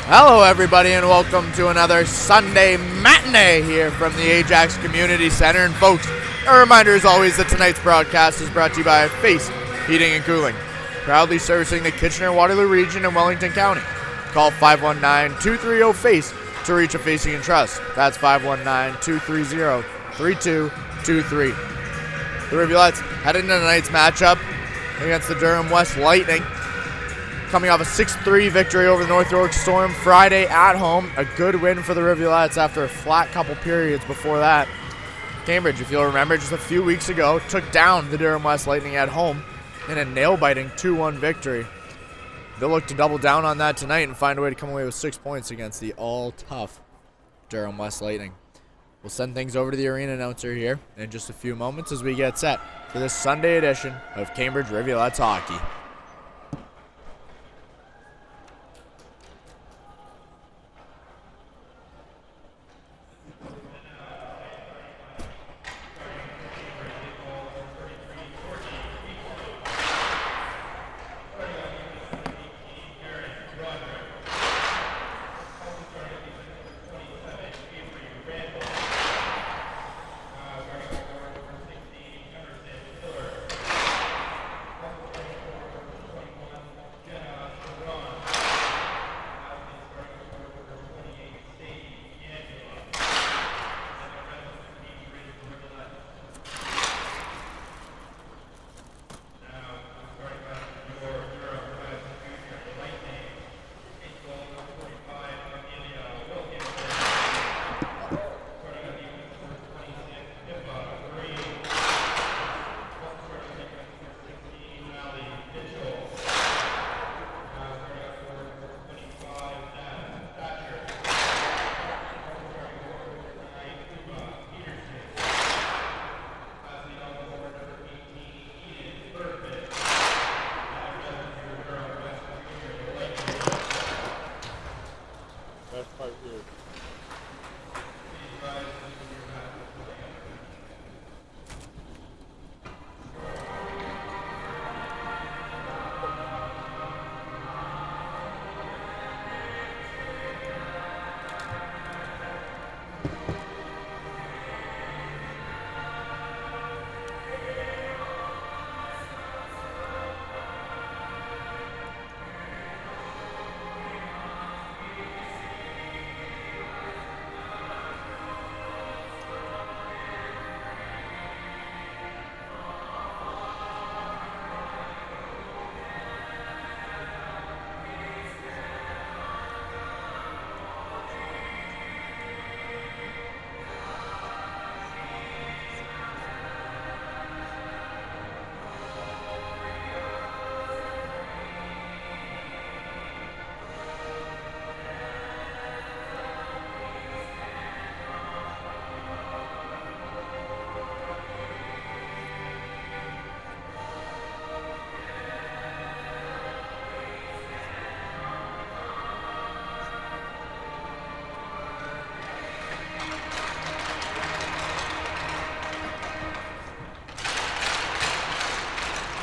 Hello everybody and welcome to another Sunday matinee here from the Ajax Community Center. And folks, a reminder as always that tonight's broadcast is brought to you by Face Heating and Cooling, proudly servicing the Kitchener-Waterloo region and Wellington County. Call 519-230-FACE to reach a Face you can trust. That's 519-230-3223. The Rivulettes head into tonight's matchup against the Durham West Lightning, coming off a 6-3 victory over the North York Storm Friday at home. A good win for the Rivulettes after a flat couple periods before that. Cambridge, if you'll remember, just a few weeks ago, took down the Durham West Lightning at home in a nail-biting 2-1 victory. They'll look to double down on that tonight and find a way to come away with 6 points against the all-tough Durham West Lightning. We'll send things over to the arena announcer here in just a few moments as we get set for this Sunday edition of Cambridge Rivulettes Hockey.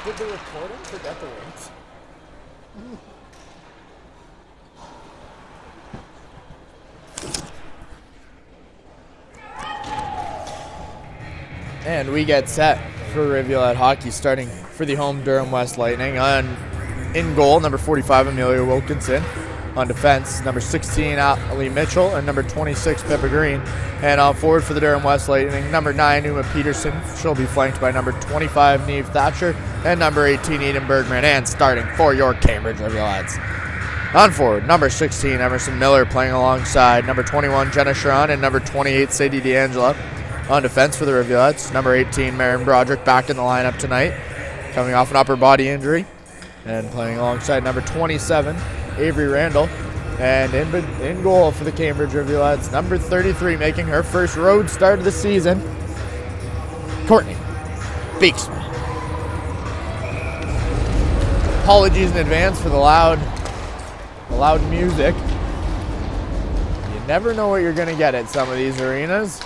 Did the recording forget the links? And we get set for Rivulet hockey, starting for the home Durham West Lightning. In goal, number 45, Amelia Wilkinson. On defense, number 16, Ali Mitchell, and number 26, Pippa Green. And on forward for the Durham West Lightning, number 9, Uma Peterson. She'll be flanked by number 25, Neve Thatcher, and number 18, Eden Bergman. And starting for your Cambridge Rivulettes, on forward, number 16, Emerson Miller, playing alongside number 21, Jenna Sharon, and number 28, Sadie D'Angela. On defense for the Rivulettes, number 18, Marion Broderick, back in the lineup tonight, coming off an upper body injury. And playing alongside number 27, Avery Randall. And in goal for the Cambridge Rivulettes, number 33, making her first road start of the season, Courtney Beaksman. Apologies in advance for the loud music. You never know what you're going to get at some of these arenas.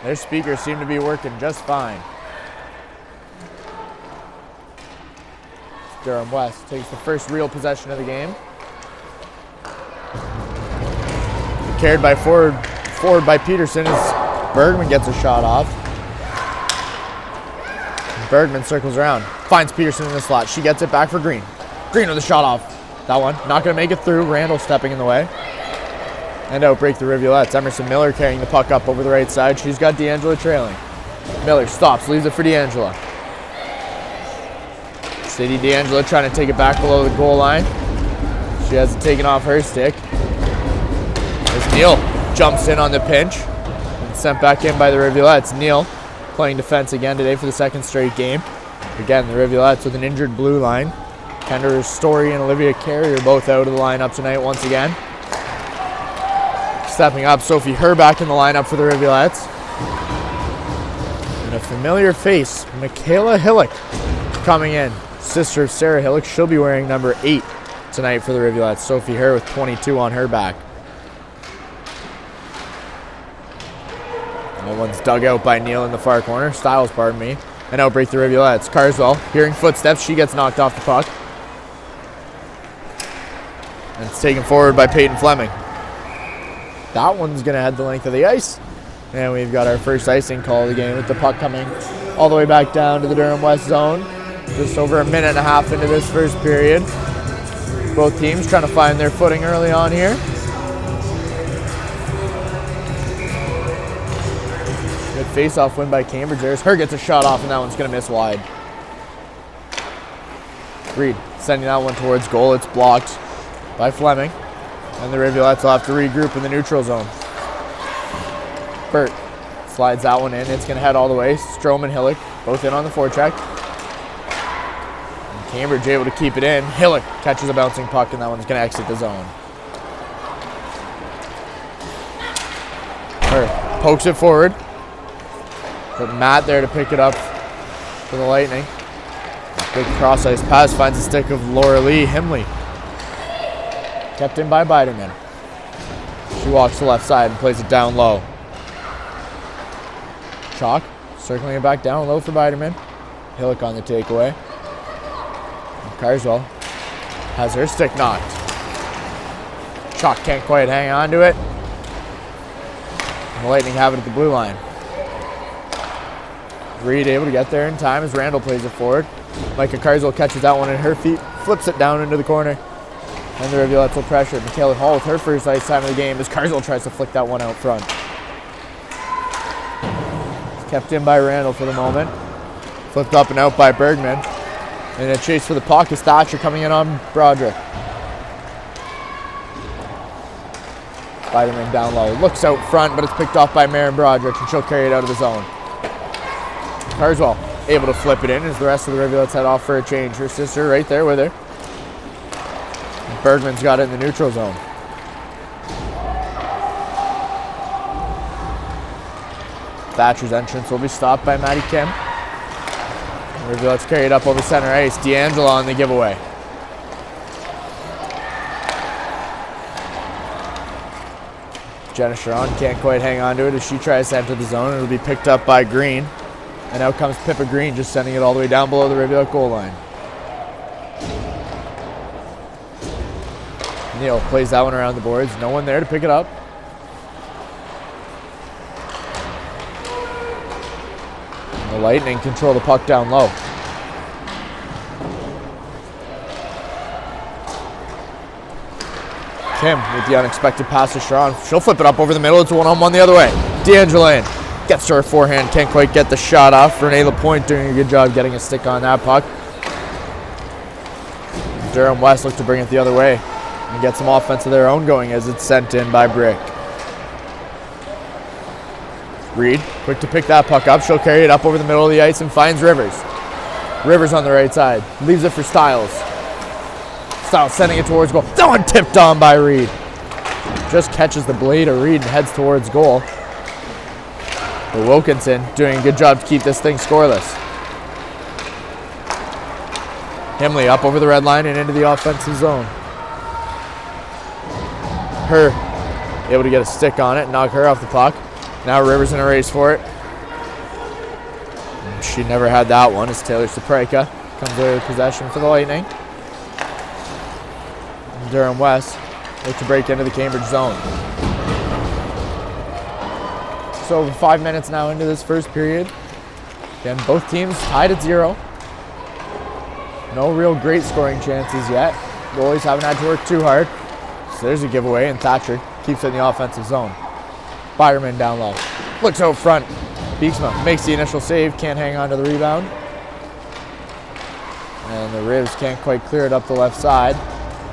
Their speakers seem to be working just fine. Durham West takes the first real possession of the game. carried by forward by Peterson as Bergman gets a shot off. Bergman circles around, finds Peterson in the slot. She gets it back for Green. Green with a shot off. That one, not going to make it through. Randall stepping in the way. And outbreak the Rivulettes. Emerson Miller carrying the puck up over the right side. She's got D'Angelo trailing. Miller stops, leaves it for D'Angelo. Sadie D'Angelo trying to take it back below the goal line. She has it taken off her stick. As Neal jumps in on the pinch and sent back in by the Rivulettes. Neal playing defense again today for the second straight game. Again, the Rivulettes with an injured blue line. Kendra Story and Olivia Carey are both out of the lineup tonight once again. Stepping up, Sophie Herback in the lineup for the Rivulettes. And a familiar face, Michaela Hillick, coming in. Sister of Sarah Hillick. She'll be wearing number 8 tonight for the Rivulettes. Sophie Herr with 22 on her back. That one's dug out by Neal in the far corner. Styles, pardon me. And outbreak the Rivulettes. Carswell hearing footsteps. She gets knocked off the puck. And it's taken forward by Peyton Fleming. That one's going to head the length of the ice. And we've got our first icing call of the game with the puck coming all the way back down to the Durham West zone. Just over a minute and a half into this first period. Both teams trying to find their footing early on here. Good face-off win by Cambridge. There's her gets a shot off, and that one's going to miss wide. Reed sending that one towards goal. It's blocked by Fleming. And the Rivulettes will have to regroup in the neutral zone. Burt slides that one in. It's going to head all the way. Strom and Hillick both in on the forecheck. And Cambridge able to keep it in. Hillick catches a bouncing puck, and that one's going to exit the zone. Her pokes it forward. But Matt there to pick it up for the Lightning. Big cross-ice pass finds the stick of Laura Lee Himley. Kept in by Biderman. She walks to the left side and plays it down low. Chalk circling it back down low for Biderman. Hillick on the takeaway. And Carswell has her stick knocked. Chalk can't quite hang on to it. And the Lightning have it at the blue line. Reed able to get there in time as Randall plays it forward. Micah Carswell catches that one at her feet, flips it down into the corner. And the Rivulettes will pressure. Michaela Hall with her first ice time of the game as Carswell tries to flick that one out front. It's kept in by Randall for the moment. Flipped up and out by Bergman. And a chase for the puck is Thatcher coming in on Broderick. Biderman down low. Looks out front, but it's picked off by Maren Broderick, and she'll carry it out of the zone. Carswell able to flip it in as the rest of the Rivulettes head off for a change. Her sister right there with her. Bergman's got it in the neutral zone. Thatcher's entrance will be stopped by Maddie Kim. Rivulettes carry it up over center ice. D'Angelo on the giveaway. Jenna Sharon can't quite hang on to it as she tries to enter the zone. It'll be picked up by Green. And out comes Pippa Green, just sending it all the way down below the Rivulette goal line. Neal plays that one around the boards. No one there to pick it up. And the Lightning control the puck down low. Kim with the unexpected pass to Sharon. She'll flip it up over the middle. It's a one-on-one the other way. D'Angelo in. Gets to her forehand. Can't quite get the shot off. Renee Lapointe doing a good job getting a stick on that puck. Durham West looks to bring it the other way and get some offense of their own going as it's sent in by Brick. Reed, quick to pick that puck up. She'll carry it up over the middle of the ice and finds Rivers. Rivers on the right side. Leaves it for Stiles. Stiles sending it towards goal. That one tipped on by Reed. Just catches the blade of Reed and heads towards goal. But Wilkinson doing a good job to keep this thing scoreless. Himley up over the red line and into the offensive zone. Her able to get a stick on it and knock her off the puck. Now Rivers in a race for it. She never had that one as Taylor Sapreka comes away with possession for the Lightning. And Durham West look to break into the Cambridge zone. So 5 minutes now into this first period. Again, both teams tied at 0. No real great scoring chances yet. Goalies haven't had to work too hard. So there's a giveaway, and Thatcher keeps it in the offensive zone. Byerman down low. Looks out front. Beeksma makes the initial save, can't hang on to the rebound. And the Rivs can't quite clear it up the left side.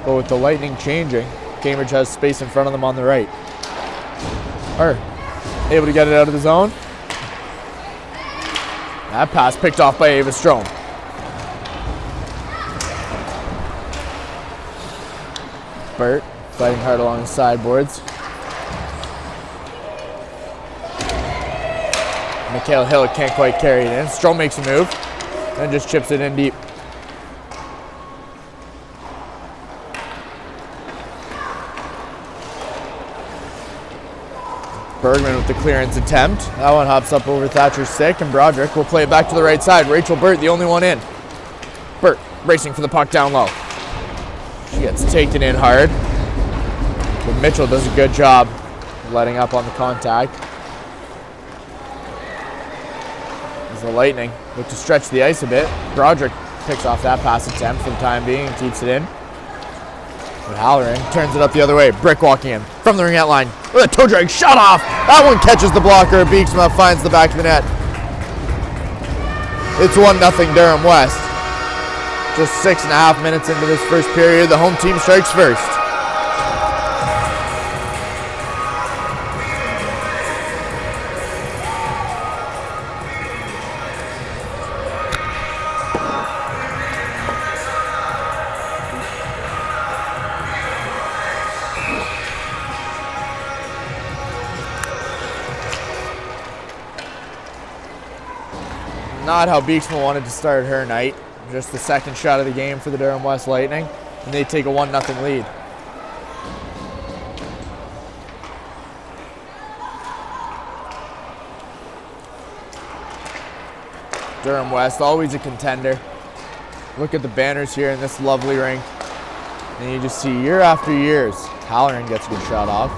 But with the Lightning changing, Cambridge has space in front of them on the right. Able to get it out of the zone. That pass picked off by Ava Strome. Burt fighting hard along the sideboards. Mikhail Hill can't quite carry it in. Strome makes a move and just chips it in deep. Bergman with the clearance attempt. That one hops up over Thatcher's stick, and Broderick will play it back to the right side. Rachel Burt, the only one in. Burt racing for the puck down low. She gets taken in hard, but Mitchell does a good job letting up on the contact. As the Lightning look to stretch the ice a bit, Broderick picks off that pass attempt for the time being and keeps it in. But Halloran turns it up the other way. Brick walking in from the ringette line with a toe drag shot off. That one catches the blocker. Beeksma finds the back of the net. It's 1-0 Durham West. Just 6.5 minutes into this first period. The home team strikes first. Not how Beeksma wanted to start her night. Just the second shot of the game for the Durham West Lightning, and they take a 1-0 lead. Durham West, always a contender. Look at the banners here in this lovely rink, and you just see year after years, Halloran gets a good shot off.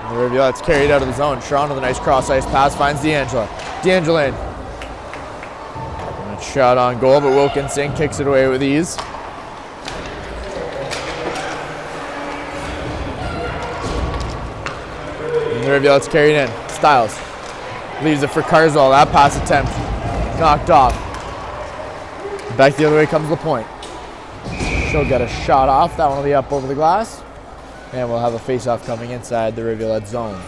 The Rivulettes carried out of the zone. Sharon with a nice cross-ice pass finds D'Angela. D'Angela in. And a shot on goal, but Wilkinson kicks it away with ease. And the Rivulettes carried in. Stiles leaves it for Carswell. That pass attempt knocked off. Back the other way comes LaPointe. She'll get a shot off. That one will be up over the glass. And we'll have a face-off coming inside the Rivulet zone.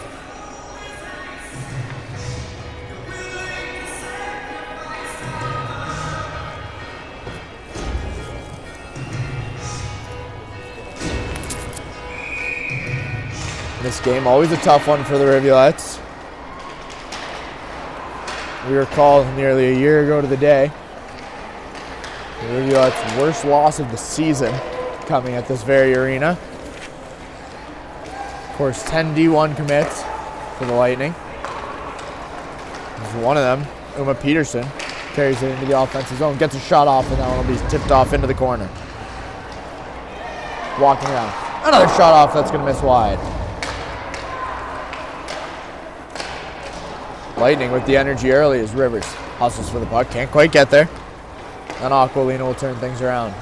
This game, always a tough one for the Rivulettes. We were called nearly a year ago to the day. The Rivulettes' worst loss of the season coming at this very arena. Of course, 10 D1 commits for the Lightning. There's one of them, Uma Peterson, carries it into the offensive zone, gets a shot off, and that one will be tipped off into the corner. Walking around. Another shot off that's going to miss wide. Lightning with the energy early as Rivers hustles for the puck, can't quite get there. And Aquilina will turn things around.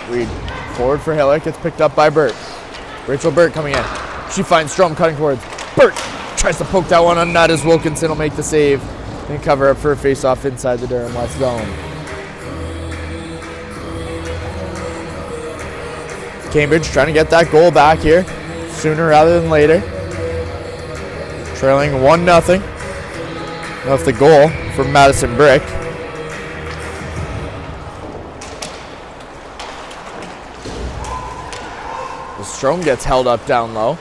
Reed forward for Hillick, gets picked up by Burt. Rachel Burt coming in. She finds Strom cutting towards Burt. Tries to poke that one on net as Wilkinson will make the save and cover up for a face-off inside the Durham West zone. Cambridge trying to get that goal back here sooner rather than later. Trailing 1-0 off the goal from Madison Brick. Strom gets held up down low.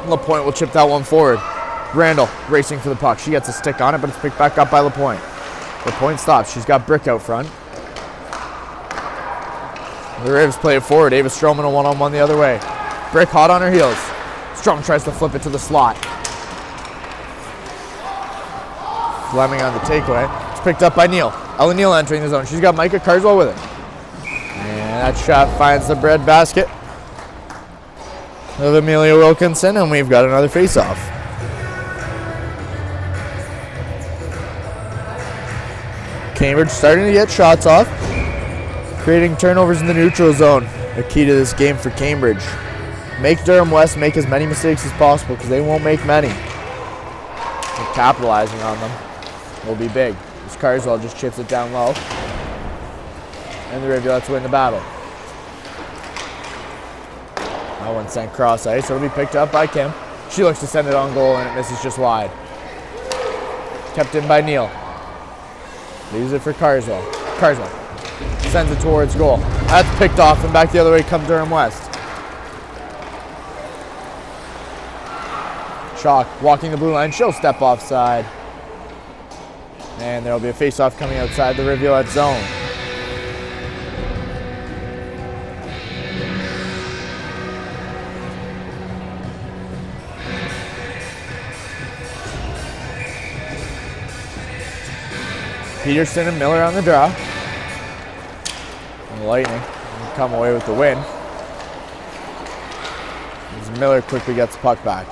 LaPointe will chip that one forward. Randall racing for the puck. She gets a stick on it, but it's picked back up by LaPointe. LaPointe stops. She's got Brick out front. The Ravens play it forward. Ava Stroman a one-on-one the other way. Brick hot on her heels. Strong tries to flip it to the slot. Fleming on the takeaway. It's picked up by Neal. Ella Neal entering the zone. She's got Micah Carswell with her. And that shot finds the bread basket of Amelia Wilkinson, and we've got another face-off. Cambridge starting to get shots off, creating turnovers in the neutral zone. The key to this game for Cambridge. Make Durham West make as many mistakes as possible, because they won't make many. And capitalizing on them will be big. As Carswell just chips it down low. And the Rivulettes win the battle. That one sent cross ice. It'll be picked up by Kim. She looks to send it on goal, and it misses just wide. Kept in by Neal. Leaves it for Carswell. Carswell sends it towards goal. That's picked off, and back the other way comes Durham West. Chalk walking the blue line. She'll step offside. And there will be a face-off coming outside the Rivulette zone. Peterson and Miller on the draw. And the Lightning come away with the win. As Miller quickly gets the puck back.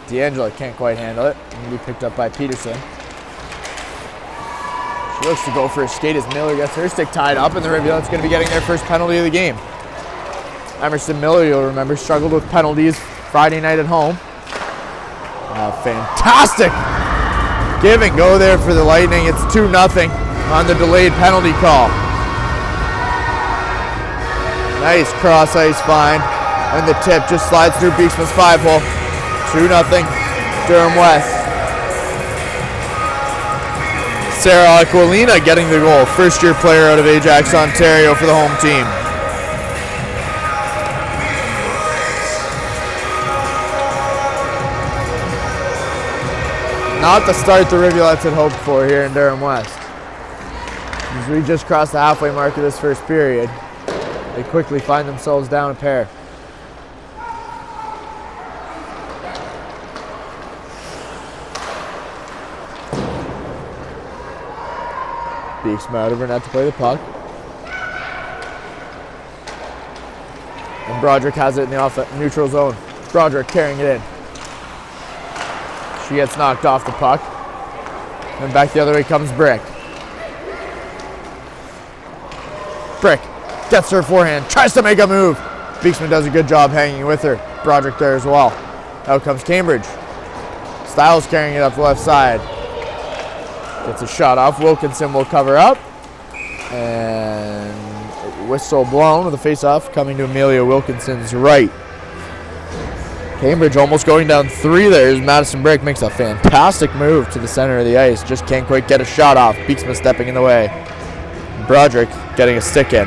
D'Angela can't quite handle it. It'll be picked up by Peterson. She looks to go for a skate as Miller gets her stick tied up, and the Rivulette's going to be getting their first penalty of the game. Emerson Miller, you'll remember, struggled with penalties Friday night at home. Fantastic give and go there for the Lightning. It's 2-0 on the delayed penalty call. Nice cross ice find, and the tip just slides through Beeksman's 5-hole. 2-0 Durham West. Sarah Aquilina getting the goal. First-year player out of Ajax, Ontario for the home team. Not the start the Rivulettes had hoped for here in Durham West. As we just crossed the halfway mark of this first period, they quickly find themselves down a pair. Beeksman out over net to play the puck. And Broderick has it in the neutral zone. Broderick carrying it in. She gets knocked off the puck. And back the other way comes Brick. Brick gets her forehand, tries to make a move. Beeksman does a good job hanging with her. Broderick there as well. Out comes Cambridge. Stiles carrying it up the left side. Gets a shot off. Wilkinson will cover up. And whistle blown with a face-off coming to Amelia Wilkinson's right. Cambridge almost going down 3 there as Madison Brick makes a fantastic move to the center of the ice. Just can't quite get a shot off. Beeksman stepping in the way. Broderick getting a stick in.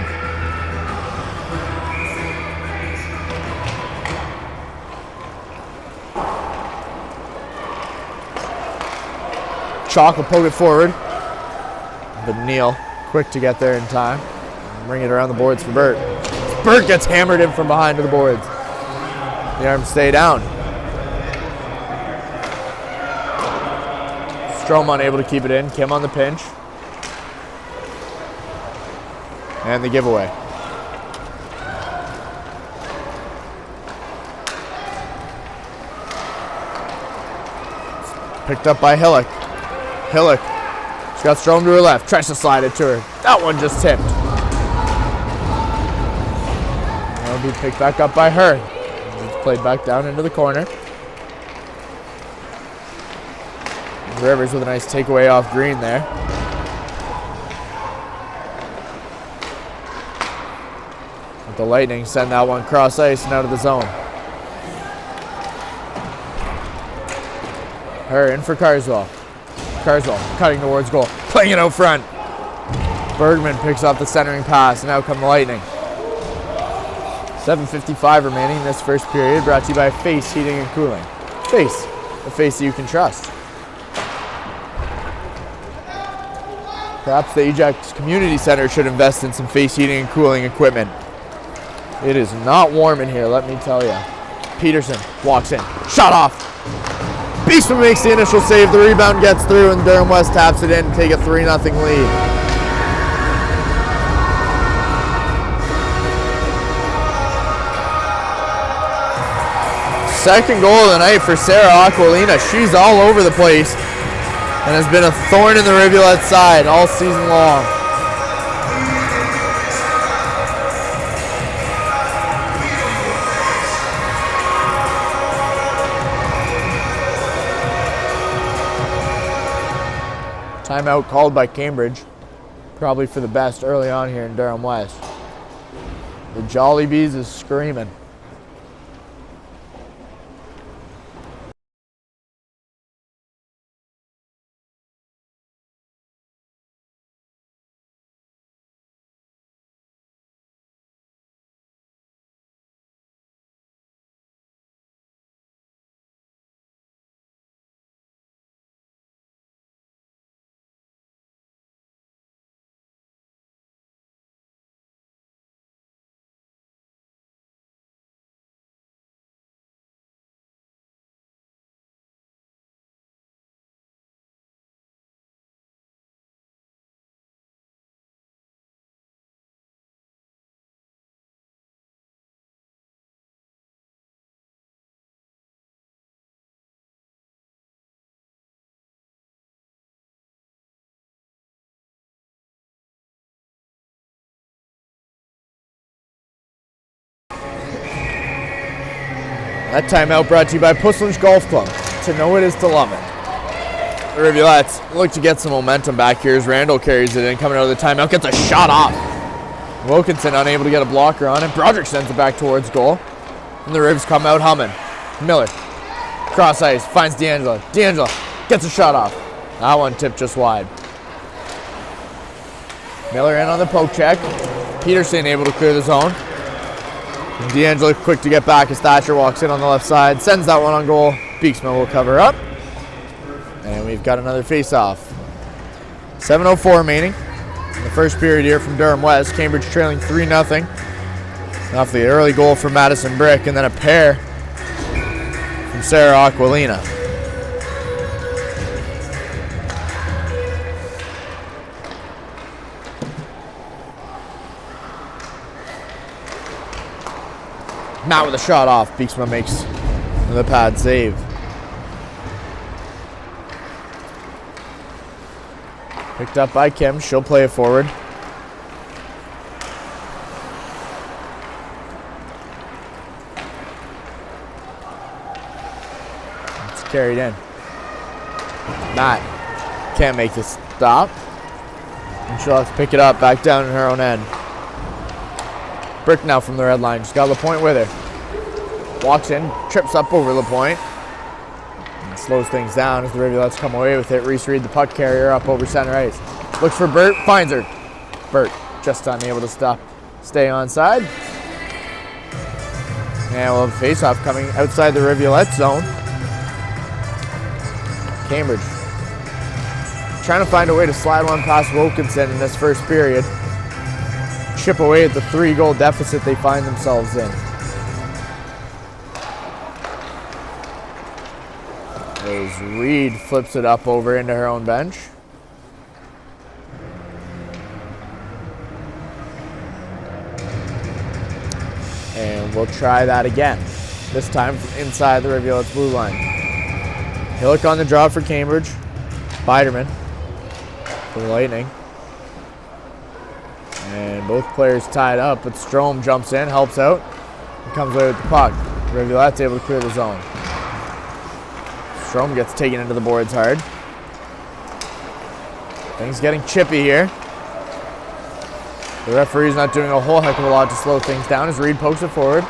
Chalk will poke it forward. But Neal quick to get there in time. Bring it around the boards for Burt. Burt gets hammered in from behind to the boards. The arms stay down. Strom unable to keep it in. Kim on the pinch. And the giveaway. Picked up by Hillock. Hillock. She's got Strom to her left. Tries to slide it to her. That one just tipped. That'll be picked back up by her. It's played back down into the corner. Rivers with a nice takeaway off Green there. But the Lightning send that one cross ice and out of the zone. Her in for Carswell. Carswell cutting towards goal. Playing it out front. Bergman picks up the centering pass, and out come the Lightning. 7:55 remaining in this first period, brought to you by Face Heating and Cooling. Face, the face that you can trust. Perhaps the Ajax Community Center should invest in some face heating and cooling equipment. It is not warm in here, let me tell you. Peterson walks in. Shot off. Beastman makes the initial save. The rebound gets through, and Durham West taps it in to take a 3-0 lead. Second goal of the night for Sarah Aquilina. She's all over the place and has been a thorn in the Rivulettes side all season long. Timeout called by Cambridge, probably for the best early on here in Durham West. The Jolly Bees is screaming. That timeout brought to you by Puslinch Golf Club. To know it is to love it. The Rivulettes look to get some momentum back here as Randall carries it in, coming out of the timeout, gets a shot off. Wilkinson unable to get a blocker on it. Broderick sends it back towards goal. And the Rivs come out humming. Miller, cross ice, finds D'Angelo. D'Angelo gets a shot off. That one tipped just wide. Miller in on the poke check. Peterson able to clear the zone. D'Angelo quick to get back as Thatcher walks in on the left side, sends that one on goal. Beaksman will cover up. And we've got another face-off. 7:04 remaining in the first period here from Durham West. Cambridge trailing 3-0 off the early goal from Madison Brick, and then a pair from Sarah Aquilina. Matt with a shot off. Beaksman makes the pad save. Picked up by Kim. She'll play it forward. It's carried in. Matt can't make the stop. And she'll have to pick it up back down in her own end. Brick now from the red line. She's got LaPointe with her. Walks in, trips up over LaPointe, and slows things down as the Rivulettes come away with it. Reese Reed, the puck carrier, up over center ice. Looks for Burt, finds her. Burt just unable to stay onside. And we'll have a face-off coming outside the Rivulet zone. Cambridge trying to find a way to slide one past Wilkinson in this first period. Chip away at the 3-goal deficit they find themselves in. As Reed flips it up over into her own bench. And we'll try that again. This time from inside the Rivulet's blue line. Hillick on the draw for Cambridge. Biderman for the Lightning. And both players tied up, but Strome jumps in, helps out, and comes away with the puck. Rivulet's able to clear the zone. Strome gets taken into the boards hard. Things getting chippy here. The referee's not doing a whole heck of a lot to slow things down as Reed pokes it forward.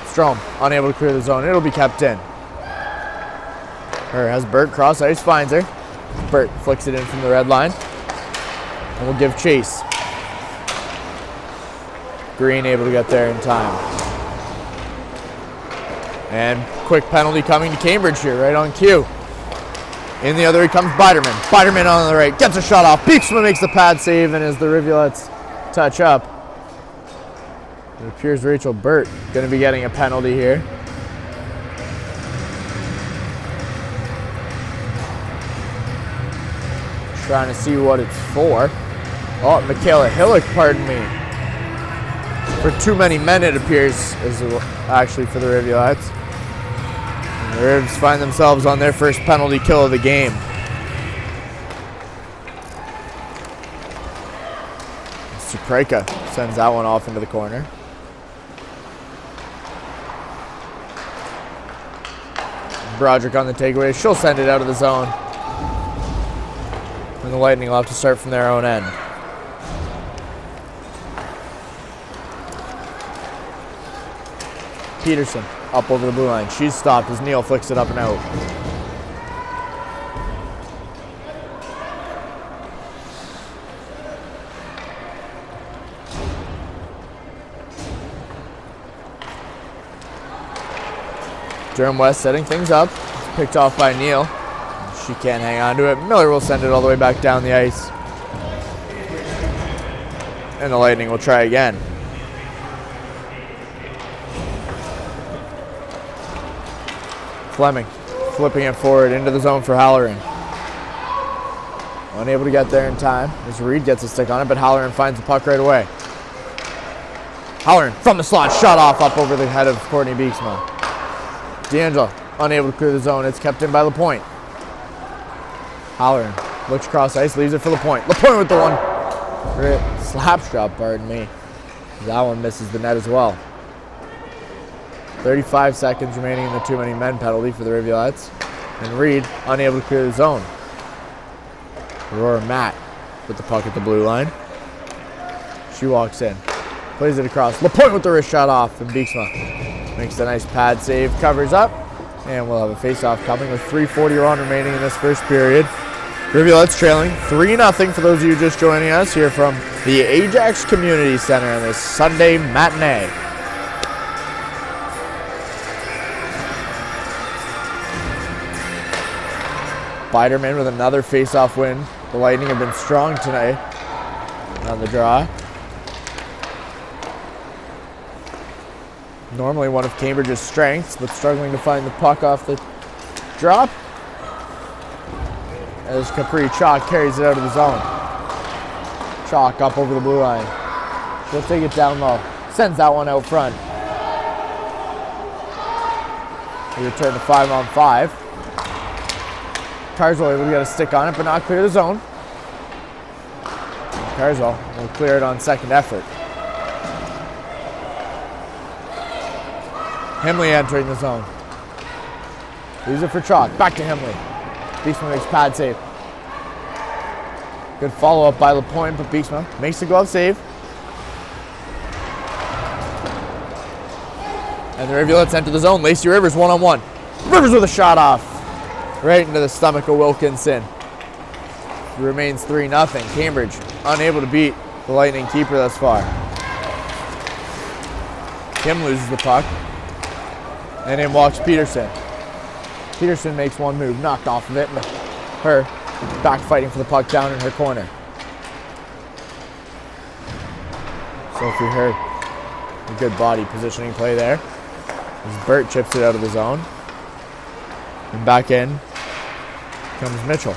Strome unable to clear the zone. It'll be kept in. Her has Burt cross ice, finds her. Burt flicks it in from the red line. And will give chase. Green able to get there in time. And quick penalty coming to Cambridge here, right on cue. In the other way comes Biderman. Biderman on the right, gets a shot off. Beaksman makes the pad save, and as the Rivulettes touch up, It appears Rachel Burt going to be getting a penalty here. Trying to see what it's for. Oh, Michaela Hillick, pardon me. For too many men, it appears, is actually for the Rivulettes. And the Rivs find themselves on their first penalty kill of the game. Supreka sends that one off into the corner. Broderick on the takeaway. She'll send it out of the zone. And the Lightning will have to start from their own end. Peterson up over the blue line. She's stopped as Neal flicks it up and out. Durham West setting things up. It's picked off by Neal. She can't hang on to it. Miller will send it all the way back down the ice. And the Lightning will try again. Fleming flipping it forward into the zone for Halloran. Unable to get there in time as Reed gets a stick on it, but Halloran finds the puck right away. Halloran from the slot, shot off up over the head of Courtney Beeksma. D'Angelo unable to clear the zone. It's kept in by LaPointe. Halloran looks across ice, leaves it for LaPointe. LaPointe with the one slap shot, pardon me. That one misses the net as well. 35 seconds remaining in the too many men penalty for the Rivulettes. And Reed unable to clear the zone. Aurora Matt with the puck at the blue line. She walks in, plays it across. LaPointe with the wrist shot off, and Beeksma makes a nice pad save, covers up, and we'll have a face-off coming with 3:40 remaining in this first period. Rivulettes trailing 3-0 for those of you just joining us here from the Ajax Community Center on this Sunday matinee. Biderman with another face-off win. The Lightning have been strong tonight on the draw. Normally one of Cambridge's strengths, but struggling to find the puck off the drop. As Capri Chalk carries it out of the zone. Chalk up over the blue line. She'll take it down low. Sends that one out front. We return to 5-on-5. Carswell able to get a stick on it, but not clear the zone. Carswell will clear it on second effort. Himley entering the zone. Leaves it for Chalk. Back to Himley. Beeksma makes pad save. Good follow-up by LaPointe, but Beeksma makes the glove save. And the Rivulettes enter the zone. Lacey Rivers one-on-one. Rivers with a shot off. Right into the stomach of Wilkinson. It remains 3-0. Cambridge unable to beat the Lightning keeper thus far. Kim loses the puck. And in walks Peterson. Peterson makes one move, knocked off of it, and her back fighting for the puck down in her corner. Sophie Hurd, a good body positioning play there. As Burt chips it out of the zone. And back in comes Mitchell.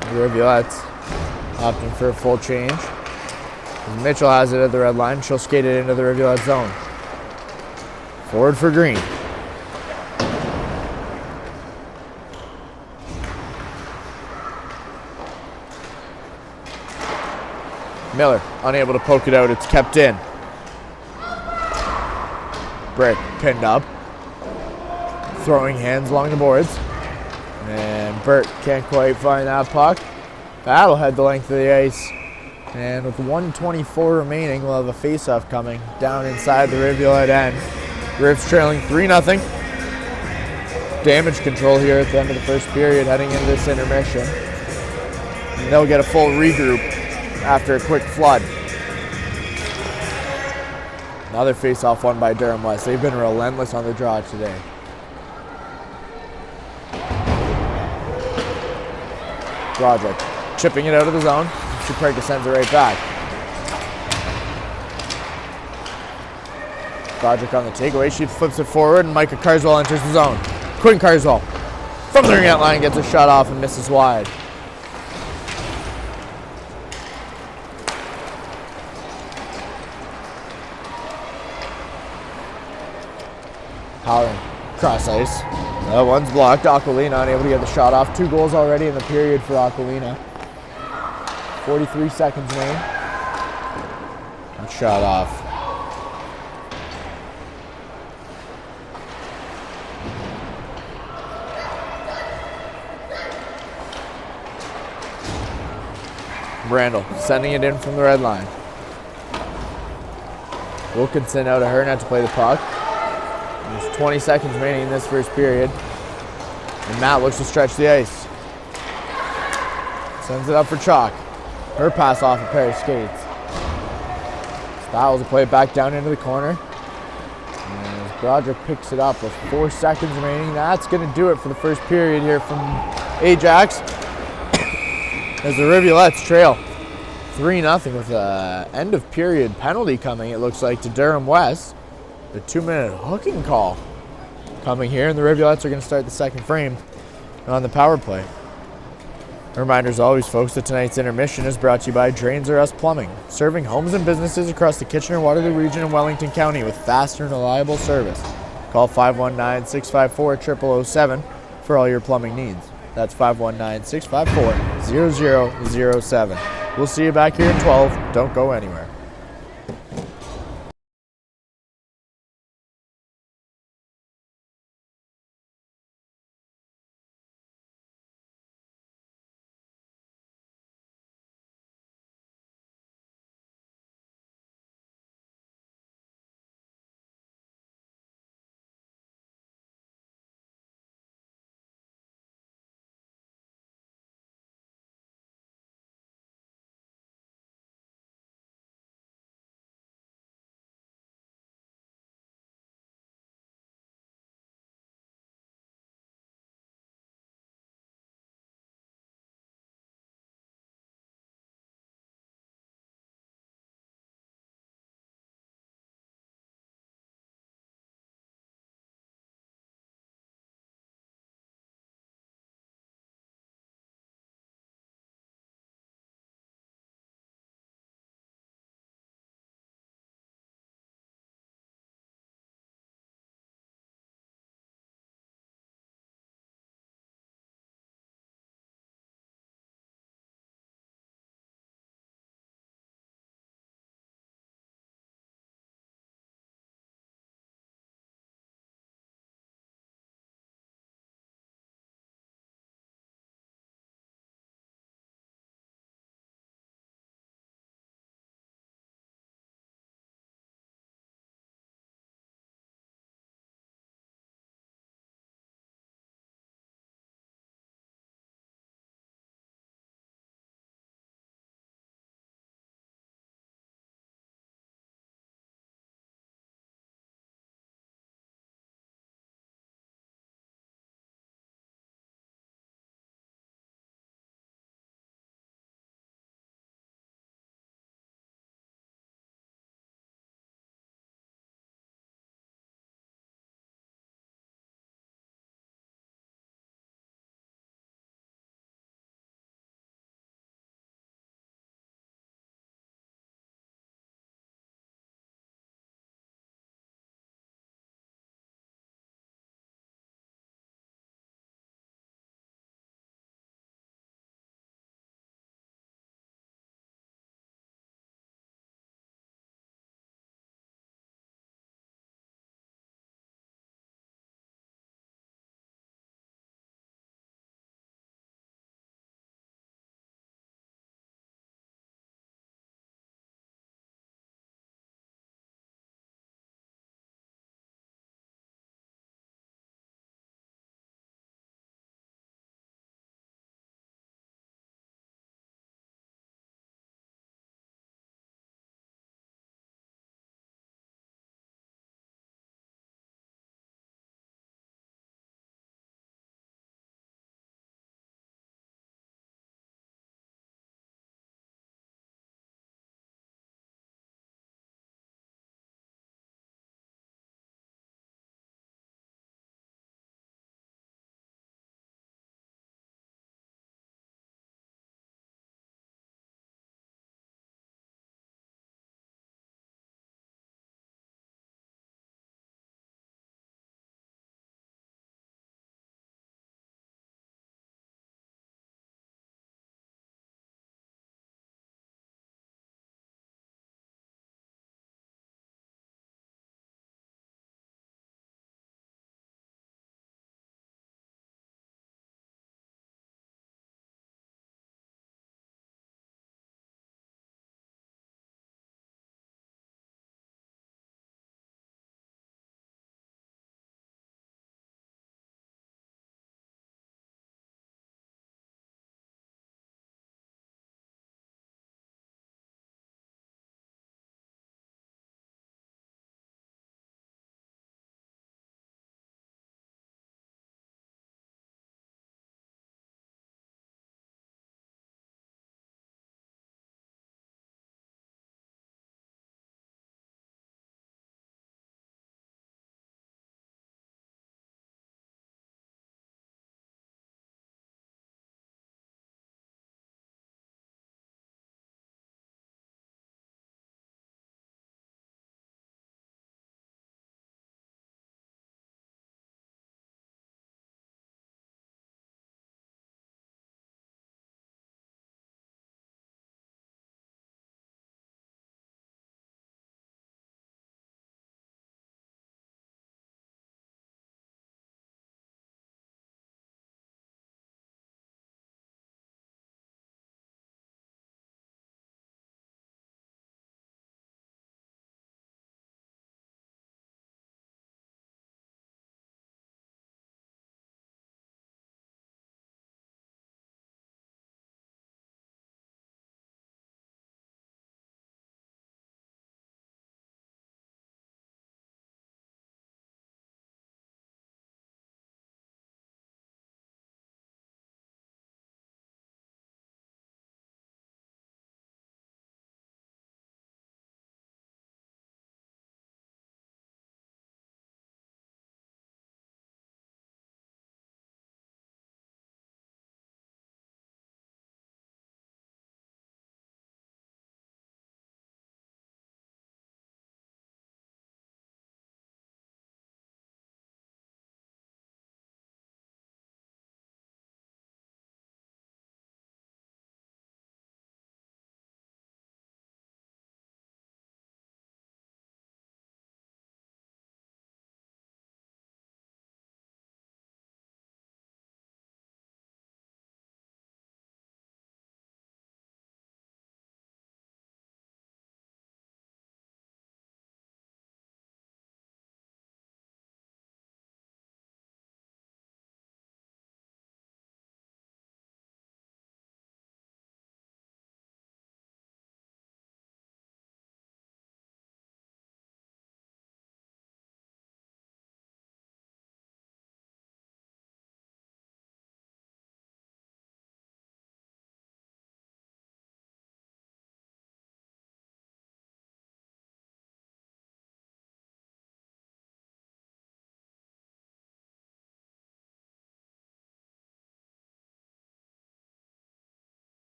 The Rivulettes opting for a full change. As Mitchell has it at the red line, she'll skate it into the Rivulet zone. Forward for Green. Miller unable to poke it out. It's kept in. Brick pinned up. Throwing hands along the boards. And Burt can't quite find that puck. That'll head the length of the ice. And with 1:24 remaining, we'll have a face-off coming down inside the Rivulet end. Rivs trailing 3-0. Damage control here at the end of the first period heading into this intermission. And they'll get a full regroup after a quick flood. Another face-off won by Durham West. They've been relentless on the draw today. Broderick chipping it out of the zone. Suprega sends it right back. Broderick on the takeaway. She flips it forward, and Micah Carswell enters the zone. Quinn Carswell from the ring-out line gets a shot off and misses wide. Howard cross ice. That one's blocked. Aquilina unable to get the shot off. 2 goals already in the period for Aquilina. 43 seconds remaining. That shot off. Randall sending it in from the red line. Wilkinson out of her net to play the puck. There's 20 seconds remaining in this first period. And Matt looks to stretch the ice. Sends it up for Chalk. Her pass off a pair of skates. Styles will play it back down into the corner. And as Broderick picks it up with 4 seconds remaining, that's going to do it for the first period here from Ajax. As the Rivulettes trail 3-0 with an end of period penalty coming, it looks like, to Durham West. The 2-minute hooking call coming here, and the Rivulettes are going to start the second frame on the power play. A reminder as always, folks, that tonight's intermission is brought to you by Drains R Us Plumbing, serving homes and businesses across the Kitchener-Waterloo region and Wellington County with fast and reliable service. Call 519-654-0007 for all your plumbing needs. That's 519-654-0007. We'll see you back here in 12. Don't go anywhere.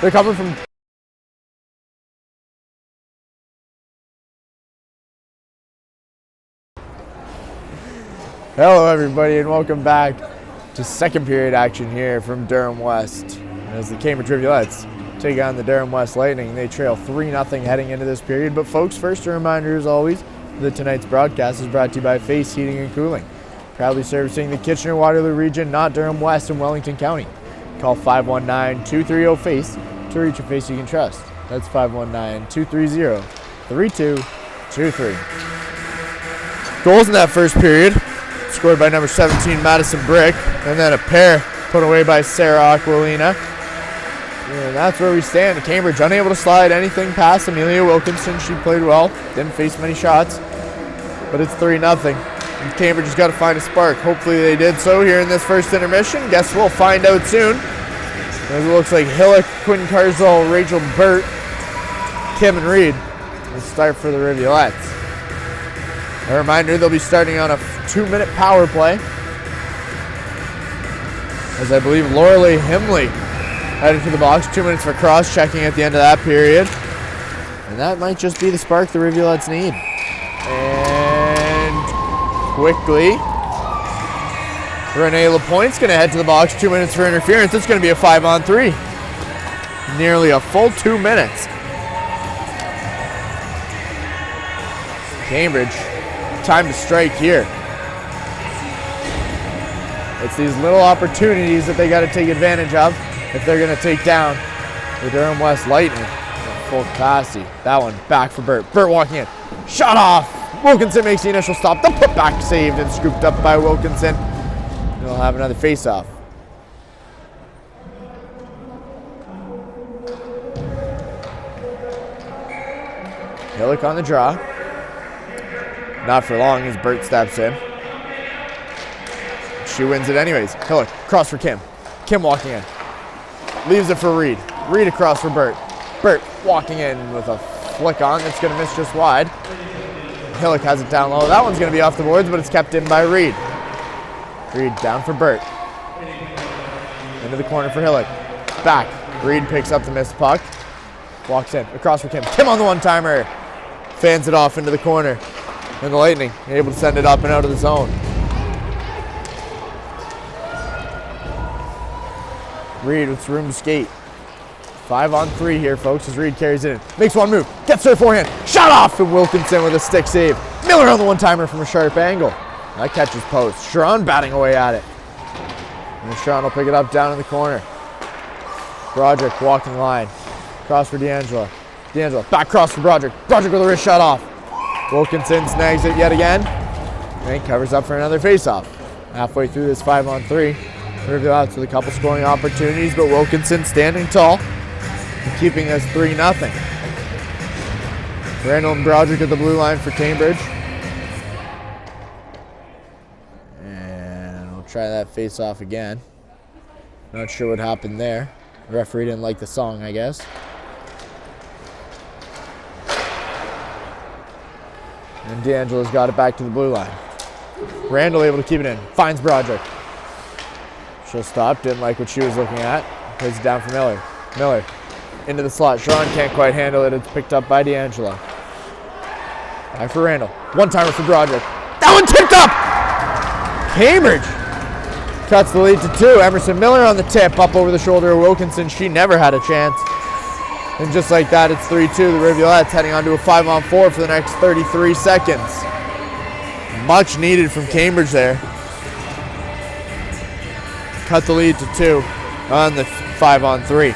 They're coming from... Hello everybody and welcome back to second period action here from Durham West. As the Cambridge Rivulettes take on the Durham West Lightning. They trail 3-0 heading into this period. But folks, first a reminder as always that tonight's broadcast is brought to you by Face Heating and Cooling. Proudly servicing the Kitchener-Waterloo region, not Durham West and Wellington County. Call 519-230-FACE to reach a face you can trust. That's 519-230-3223. Goals in that first period scored by number 17, Madison Brick, and then a pair put away by Sarah Aquilina. And that's where we stand. Cambridge unable to slide anything past Amelia Wilkinson. She played well, didn't face many shots, but it's 3-0. And Cambridge has got to find a spark. Hopefully they did so here in this first intermission. Guess we'll find out soon. As it looks like Hillock, Quinn Carswell, Rachel Burt, Kim and Reed will start for the Rivulettes. A reminder, they'll be starting on a 2-minute power play, as I believe Lorelei Himley headed to the box. 2 minutes for cross-checking at the end of that period. And that might just be the spark the Rivulettes need. And quickly, Renee Lapointe's going to head to the box. 2 minutes for interference. It's going to be a 5-on-3. Nearly a full 2 minutes. Cambridge, time to strike here. It's these little opportunities that they got to take advantage of if they're going to take down the Durham West Lightning at full capacity. That one back for Burt. Burt walking in. Shot off. Wilkinson makes the initial stop. The putback saved and scooped up by Wilkinson. They'll have another face-off. Hillock on the draw. Not for long as Burt steps in. She wins it anyways. Hillock, cross for Kim. Kim walking in. Leaves it for Reed. Reed across for Burt. Burt walking in with a flick on that's going to miss just wide. Hillock has it down low. That one's going to be off the boards, but it's kept in by Reed. Reed down for Burt. Into the corner for Hillock. Back. Reed picks up the missed puck. Walks in. Across for Kim. Kim on the one-timer. Fans it off into the corner. And the Lightning able to send it up and out of the zone. Reed with room to skate. 5-on-3 here, folks, as Reed carries it in. Makes one move. Gets her forehand. Shot off, and Wilkinson with a stick save. Miller on the one-timer from a sharp angle. That catches post. Sharon batting away at it. And Sharon will pick it up down in the corner. Broderick walking line. Cross for D'Angelo. D'Angelo back cross for Broderick. Broderick with a wrist shot off. Wilkinson snags it yet again. And covers up for another face-off. Halfway through this 5-on-3. Rivulettes with a couple scoring opportunities, but Wilkinson standing tall and keeping us 3-0. Randall and Broderick at the blue line for Cambridge. And we'll try that face-off again. Not sure what happened there. The referee didn't like the song, I guess. And D'Angelo's got it back to the blue line. Randall able to keep it in. Finds Broderick. She'll stop. Didn't like what she was looking at. Plays it down for Miller. Miller into the slot. Sharon can't quite handle it. It's picked up by D'Angelo. Back for Randall. One-timer for Broderick. That one tipped up! Cambridge cuts the lead to 2. Emerson Miller on the tip. Up over the shoulder of Wilkinson. She never had a chance. And just like that, it's 3-2. The Rivulettes heading on to a 5-on-4 for the next 33 seconds. Much needed from Cambridge there. Cut the lead to 2 on the 5-on-3.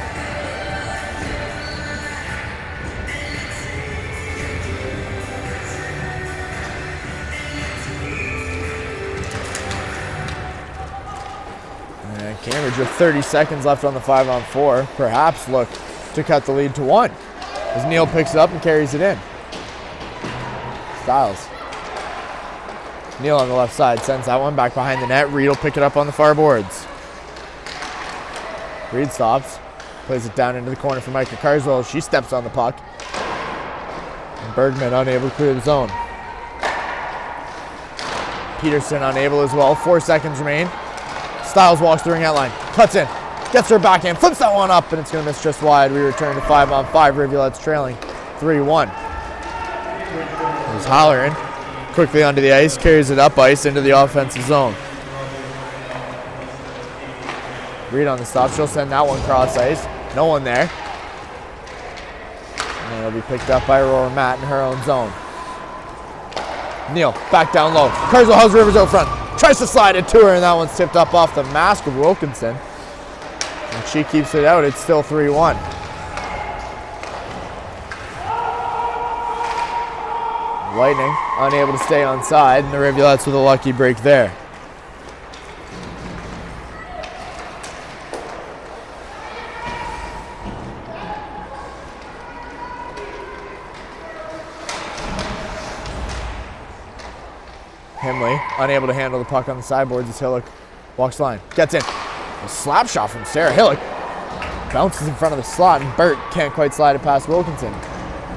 And Cambridge with 30 seconds left on the 5-on-4. Perhaps look to cut the lead to 1. As Neal picks it up and carries it in. Styles. Neal on the left side sends that one back behind the net. Reed will pick it up on the far boards. Reed stops, plays it down into the corner for Micah Carswell. She steps on the puck. And Bergman unable to clear the zone. Peterson unable as well. 4 seconds remain. Styles walks the ring out line. Cuts in. Gets her backhand, flips that one up, and it's going to miss just wide. We return to 5-on-5. Rivulettes trailing 3-1. There's Halloran quickly onto the ice, carries it up ice into the offensive zone. Reed on the stop. She'll send that one cross ice. No one there. And it'll be picked up by Aurora Matt in her own zone. Neal back down low. Carswell has Rivers out front. Tries to slide it to her, and that one's tipped up off the mask of Wilkinson. And she keeps it out. It's still 3-1. Lightning unable to stay on side, and the Rivulettes with a lucky break there. Himley unable to handle the puck on the sideboards as Hillock walks the line. Gets in. A slap shot from Sarah Hillock. Bounces in front of the slot, and Burt can't quite slide it past Wilkinson.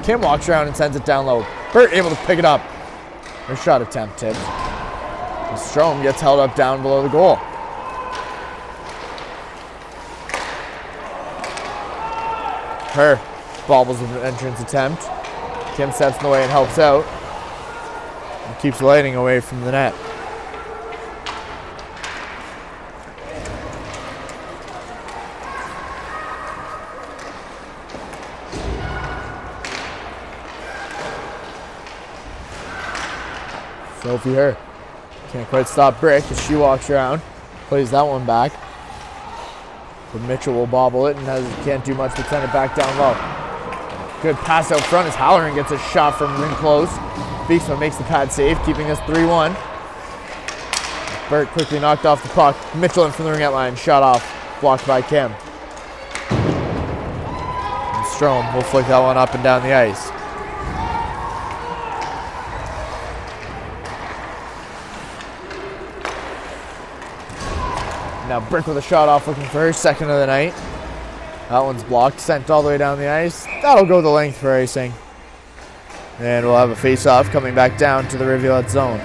Kim walks around and sends it down low. Burt able to pick it up. Her shot attempt tipped. And Strom gets held up down below the goal. Her bobbles with an entrance attempt. Kim steps in the way and helps out. And keeps Lightning away from the net. Sophie Herr can't quite stop Brick as she walks around, plays that one back. But Mitchell will bobble it and can't do much but send it back down low. Good pass out front as Halloran gets a shot from in close. Beeksma makes the pad save, keeping us 3-1. Burt quickly knocked off the puck. Mitchell in from the ringette line, shot off, blocked by Kim. And Strom will flick that one up and down the ice. Now Brick with a shot off, looking for her second of the night. That one's blocked, sent all the way down the ice. That'll go the length for icing. And we'll have a face-off coming back down to the Rivulet zone.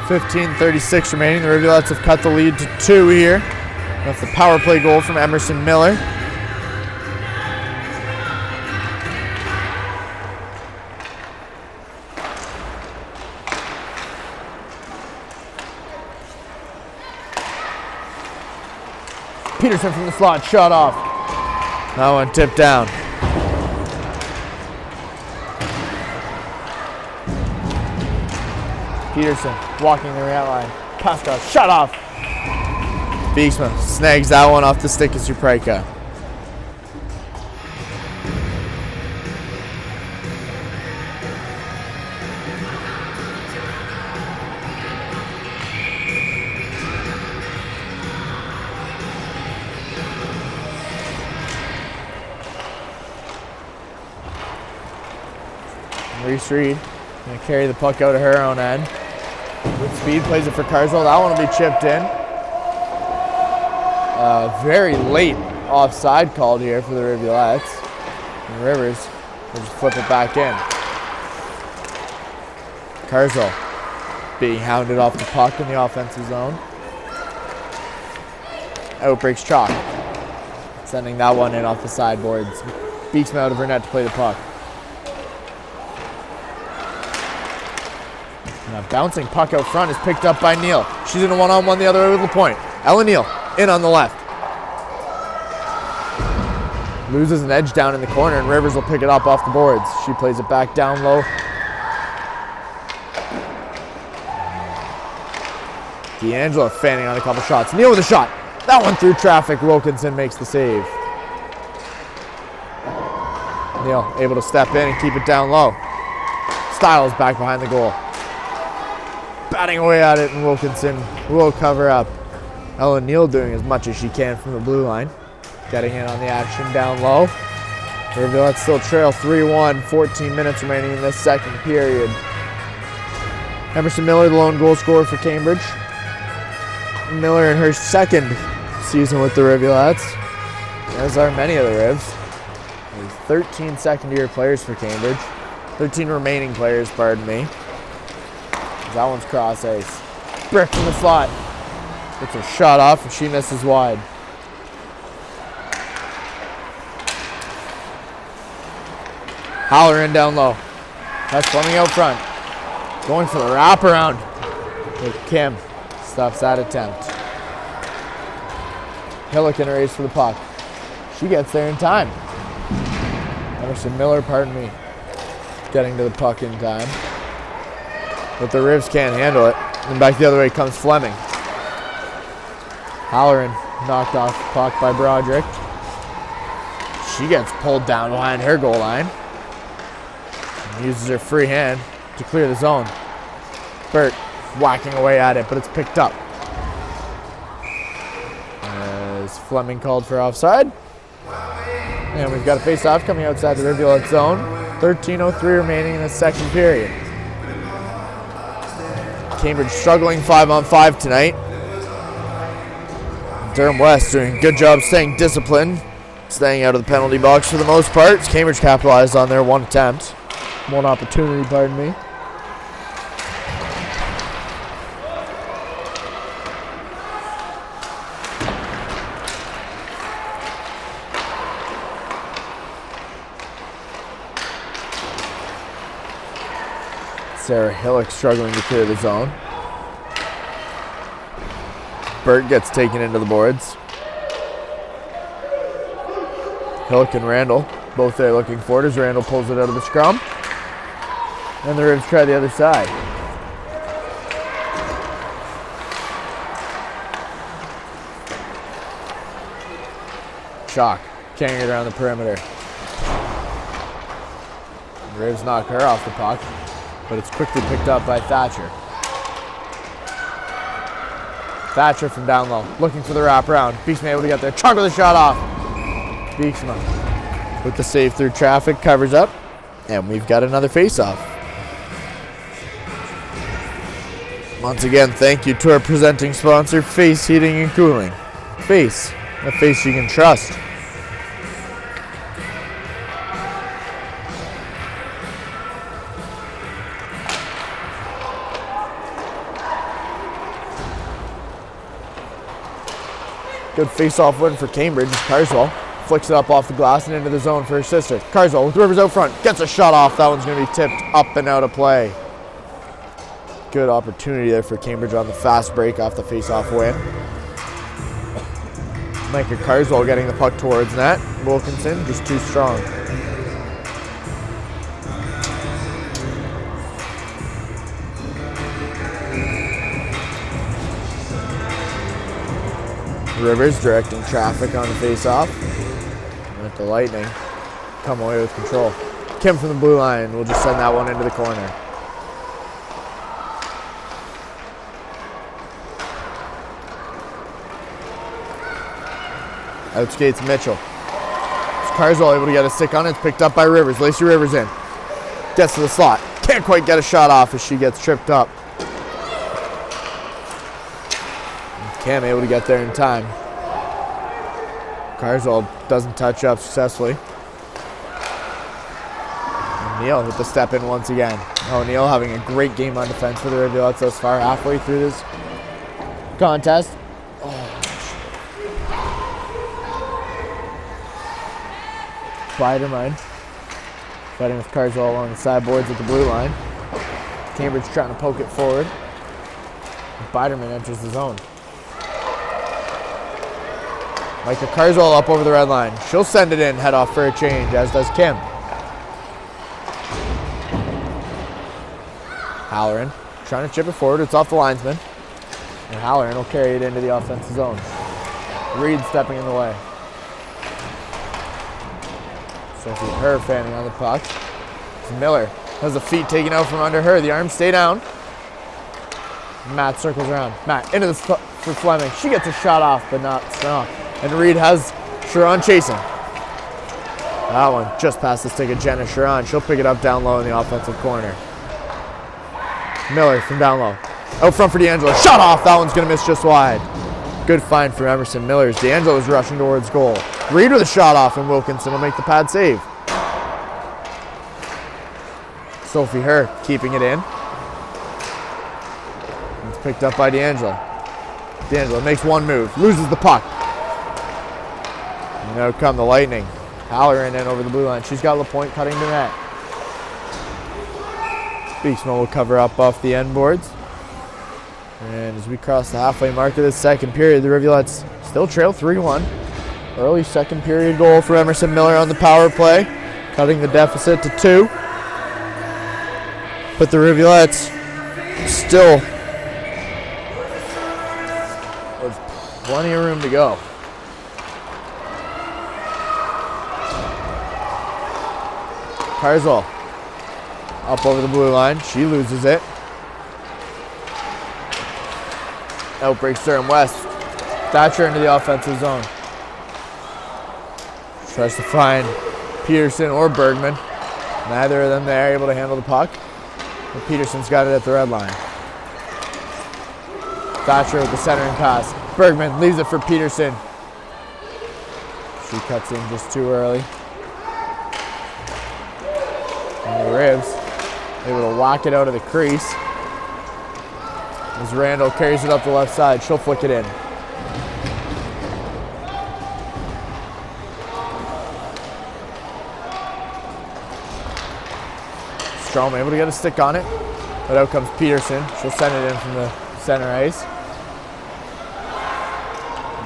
15:36 remaining. The Rivulettes have cut the lead to 2 here. That's the power play goal from Emerson Miller. Peterson from the slot, shot off. That one tipped down. Peterson walking the red line. Pascal, shot off. Beeksma snags that one off the stick of Supreka. Reese Reed going to carry the puck out of her own end. With speed, plays it for Carswell. That one will be chipped in. Very late offside called here for the Rivulettes. And Rivers will just flip it back in. Carswell being hounded off the puck in the offensive zone. Outbreaks Chalk. Sending that one in off the sideboards. Beeksma out of her net to play the puck. And a bouncing puck out front is picked up by Neal. She's in a one-on-one the other way with LaPointe. Ella Neal in on the left. Loses an edge down in the corner, and Rivers will pick it up off the boards. She plays it back down low. D'Angelo fanning on a couple shots. Neal with a shot. That one through traffic. Wilkinson makes the save. Neal able to step in and keep it down low. Styles back behind the goal. Batting away at it, and Wilkinson will cover up. Ellen Neal doing as much as she can from the blue line. Getting in on the action down low. Rivulettes still trail 3-1, 14 minutes remaining in this second period. Emerson Miller, the lone goal scorer for Cambridge. Miller in her second season with the Rivulettes, as are many of the Rivs. There's 13 second-year players for Cambridge. 13 remaining players, pardon me. That one's cross ice. Brick from the slot. Gets a shot off and she misses wide. Halloran down low. That's Fleming out front. Going for the wraparound. With Kim. Stops that attempt. Hillick in a race for the puck. She gets there in time. Emerson Miller, pardon me, getting to the puck in time. But the Rivs can't handle it. And back the other way comes Fleming. Halloran knocked off the puck by Broderick. She gets pulled down behind her goal line. And uses her free hand to clear the zone. Burt whacking away at it, but it's picked up. As Fleming called for offside. And we've got a face-off coming outside the Rivulettes zone. 13:03 remaining in the second period. Cambridge struggling 5-on-5 tonight. Durham West doing a good job staying disciplined, staying out of the penalty box for the most part. Cambridge capitalized on their one opportunity, pardon me. Sarah Hillick struggling to clear the zone. Burt gets taken into the boards. Hillick and Randall both there looking for it as Randall pulls it out of the scrum. And the Rivs try the other side. Chalk carrying it around the perimeter. The Rivs knock her off the puck, but it's quickly picked up by Thatcher. Thatcher from down low, looking for the wraparound. Beeksma able to get there. Chunk with the shot off. Beeksma with the save through traffic, covers up, and we've got another face-off. Once again, thank you to our presenting sponsor, Face Heating and Cooling. Face, a face you can trust. Good face-off win for Cambridge as Carswell flicks it up off the glass and into the zone for her sister. Carswell with Rivers out front, gets a shot off. That one's going to be tipped up and out of play. Good opportunity there for Cambridge on the fast break off the face-off win. Micah Carswell getting the puck towards net. Wilkinson just too strong. Rivers directing traffic on the face-off. Let the Lightning come away with control. Kim from the blue line will just send that one into the corner. Outskates Mitchell. Carswell able to get a stick on it. It's picked up by Rivers. Lacey Rivers in. Gets to the slot. Can't quite get a shot off as she gets tripped up. Cam able to get there in time. Carswell doesn't touch up successfully. O'Neill with the step in once again. O'Neill having a great game on defense for the Rivulettes thus far, halfway through this contest. Biderman fighting with Carswell along the sideboards at the blue line. Cambridge trying to poke it forward. Biderman enters the zone. Micah Carswell up over the red line. She'll send it in, head off for a change, as does Kim. Halloran trying to chip it forward. It's off the linesman. And Halloran will carry it into the offensive zone. Reed stepping in the way. Sophie Herr fanning on the puck. Miller has the feet taken out from under her. The arms stay down. Matt circles around. Matt into the for Fleming. She gets a shot off, but not strong. And Reed has Sharon chasing. That one just past the stick of Jenna Sharon. She'll pick it up down low in the offensive corner. Miller from down low. Out front for D'Angelo. Shot off. That one's going to miss just wide. Good find from Emerson Miller as D'Angelo is rushing towards goal. Reed with a shot off, and Wilkinson will make the pad save. Sophie Herr keeping it in. It's picked up by D'Angelo. D'Angelo makes one move, loses the puck. And out come the Lightning. Halloran in over the blue line. She's got LaPointe cutting the net. Beeksma will cover up off the end boards. And as we cross the halfway mark of this second period, the Rivulettes still trail 3-1. Early second period goal for Emerson Miller on the power play, cutting the deficit to 2. But the Rivulettes still with plenty of room to go. Carswell up over the blue line. She loses it. Out breaks Durham West. Thatcher into the offensive zone. Tries to find Peterson or Bergman. Neither of them there able to handle the puck. But Peterson's got it at the red line. Thatcher with the centering pass. Bergman leaves it for Peterson. She cuts in just too early. And the Ribs able to whack it out of the crease. As Randall carries it up the left side, she'll flick it in. Strom able to get a stick on it, but out comes Peterson. She'll send it in from the center ice.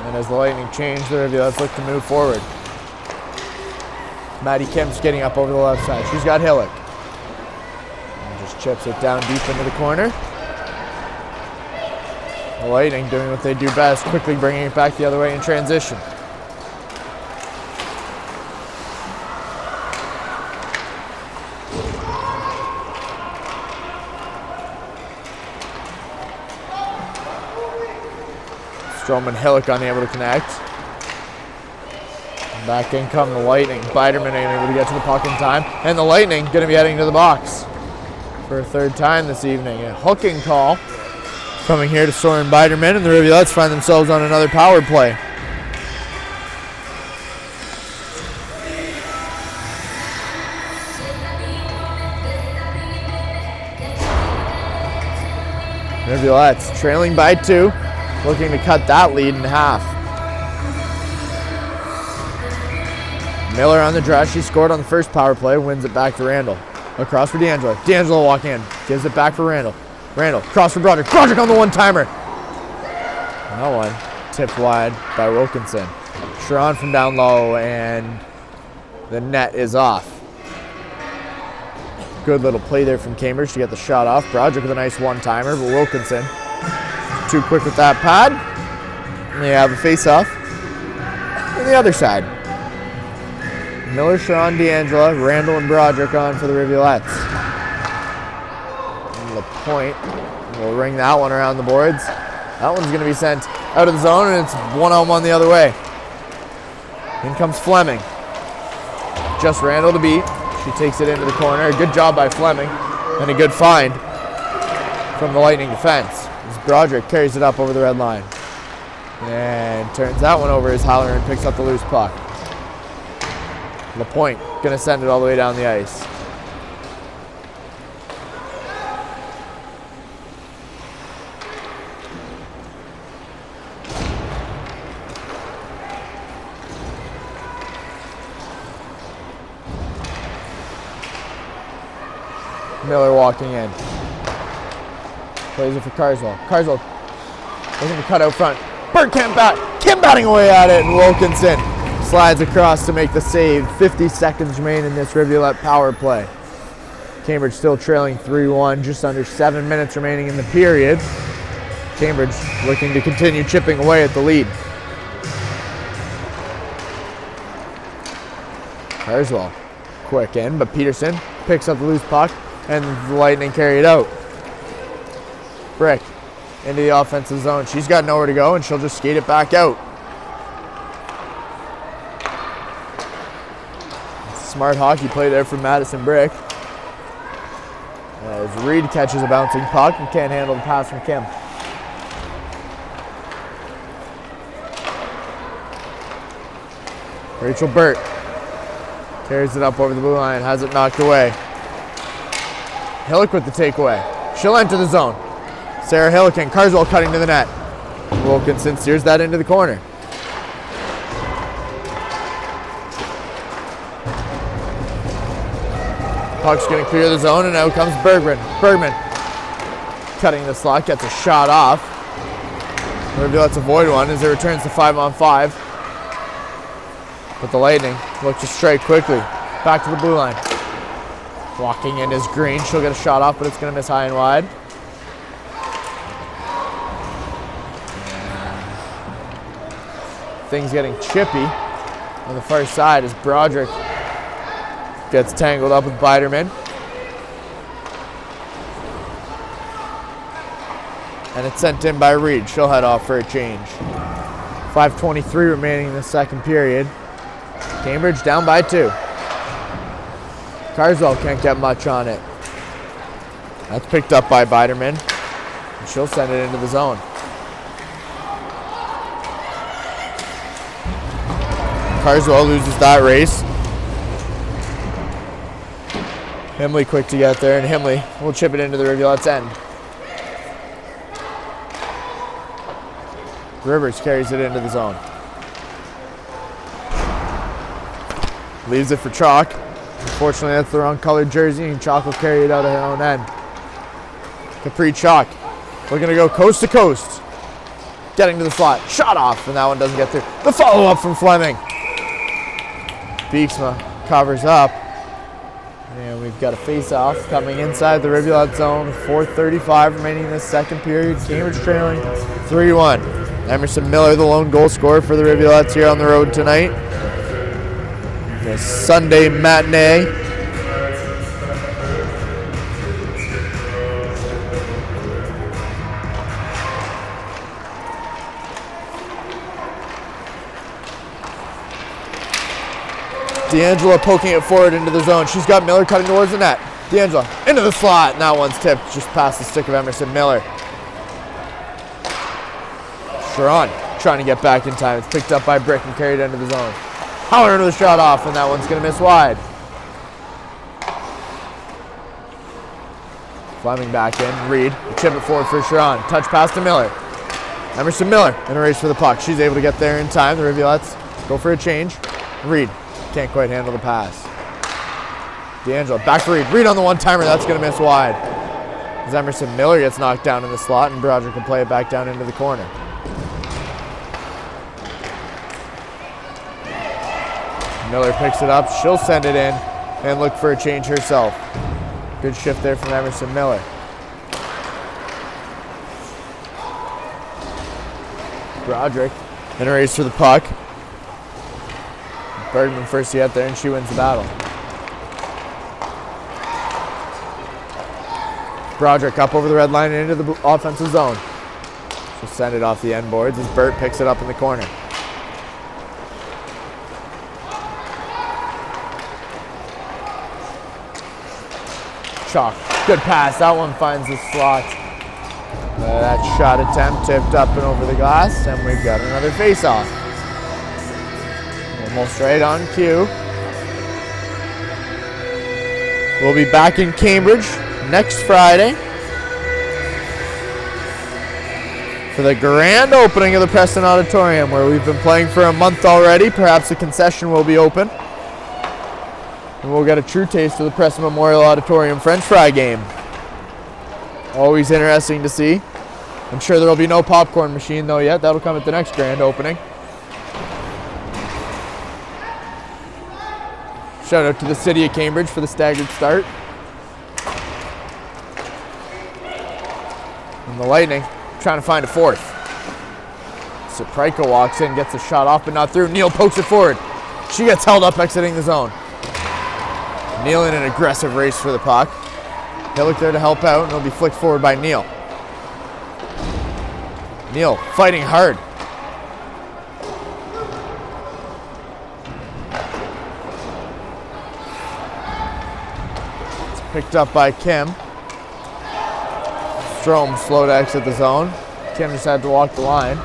And as the Lightning change the Rivulettes look to move forward. Maddie Kemp's getting up over the left side. She's got Hillock. And just chips it down deep into the corner. The Lightning doing what they do best, quickly bringing it back the other way in transition. Strom and Hillock unable to connect. And back in come the Lightning. Biderman ain't able to get to the puck in time. And the Lightning going to be heading to the box for a third time this evening. A hooking call coming here to Soren Biderman, and the Rivulettes find themselves on another power play. Rivulettes trailing by 2, looking to cut that lead in half. Miller on the draw. She scored on the first power play, wins it back to Randall. Across for D'Angelo. D'Angelo walking in, gives it back for Randall. Randall, cross for Broderick. Broderick on the one-timer. That one tipped wide by Wilkinson. Sharon from down low, and the net is off. Good little play there from Cambridge to get the shot off. Broderick with a nice one-timer, but Wilkinson too quick with that pad. And they have a face-off on the other side. Miller, Sharon, D'Angelo, Randall, and Broderick on for the Rivulettes. LaPointe will ring that one around the boards. That one's going to be sent out of the zone, and it's one-on-one the other way. In comes Fleming. Just Randall to beat. She takes it into the corner. A good job by Fleming, and a good find from the Lightning defense. As Broderick carries it up over the red line. And turns that one over as Halloran picks up the loose puck. LaPointe going to send it all the way down the ice. Miller walking in. Plays it for Carswell. Carswell looking to cut out front. Bergkamp batting away at it, and Wilkinson slides across to make the save. 50 seconds remain in this Rivulette power play. Cambridge still trailing 3-1, just under 7 minutes remaining in the period. Cambridge looking to continue chipping away at the lead. Carswell, quick in, but Peterson picks up the loose puck, and the Lightning carry it out. Brick into the offensive zone. She's got nowhere to go, and she'll just skate it back out. Smart hockey play there from Madison Brick. As Reed catches a bouncing puck and can't handle the pass from Kim. Rachel Burt carries it up over the blue line, has it knocked away. Hillock with the takeaway. She'll enter the zone. Sarah Hillock and Carswell cutting to the net. Wilkinson steers that into the corner. Puck's going to clear the zone, and out comes Bergman. Bergman cutting the slot, gets a shot off. Rivulettes avoid one as it returns to 5-on-5. But the Lightning look to strike quickly. Back to the blue line. Walking in is Green. She'll get a shot off, but it's going to miss high and wide. Things getting chippy on the far side as Broderick gets tangled up with Biderman. And it's sent in by Reed. She'll head off for a change. 5:23 remaining in the second period. Cambridge down by 2. Carswell can't get much on it. That's picked up by Biderman. And she'll send it into the zone. Carswell loses that race. Himley quick to get there, and Himley will chip it into the Rivulettes' end. Rivers carries it into the zone. Leaves it for Chalk. Unfortunately, that's the wrong colored jersey, and Chalk will carry it out of her own end. Capri Chalk looking to go coast to coast. Getting to the slot. Shot off, and that one doesn't get through. The follow-up from Fleming. Beeksma covers up. And we've got a face-off coming inside the Rivulet zone. 4:35 remaining in the second period. Cambridge trailing 3-1. Emerson Miller, the lone goal scorer for the Rivulettes here on the road tonight. The Sunday matinee. D'Angela poking it forward into the zone. She's got Miller cutting towards the net. D'Angela into the slot, and that one's tipped just past the stick of Emerson Miller. Sharon trying to get back in time. It's picked up by Brick and carried into the zone. Howler into the shot off, and that one's going to miss wide. Fleming back in. Reed, chip it forward for Sharon. Touch pass to Miller. Emerson Miller in a race for the puck. She's able to get there in time. The Rivulettes go for a change. Reed can't quite handle the pass. D'Angelo back for Reed. Reed on the one-timer. That's going to miss wide. As Emerson Miller gets knocked down in the slot, and Broderick can play it back down into the corner. Miller picks it up. She'll send it in and look for a change herself. Good shift there from Emerson Miller. Broderick in a race for the puck. Bergman first to get there, and she wins the battle. Broderick up over the red line and into the offensive zone. She'll send it off the end boards as Burt picks it up in the corner. Chalk, good pass. That one finds the slot. That shot attempt tipped up and over the glass, and we've got another face-off. Almost right on cue. We'll be back in Cambridge next Friday for the grand opening of the Preston Auditorium, where we've been playing for a month already. Perhaps the concession will be open, and we'll get a true taste of the Preston Memorial Auditorium French fry game. Always interesting to see. I'm sure there will be no popcorn machine though yet. That'll come at the next grand opening. Shout out to the city of Cambridge for the staggered start. And the Lightning trying to find a fourth. Saprika walks in, gets a shot off but not through. Neal pokes it forward. She gets held up exiting the zone. Neal in an aggressive race for the puck. Hillick there to help out, and it'll be flicked forward by Neal. Neal fighting hard. Picked up by Kim. Strome slow to exit the zone. Kim just had to walk the line.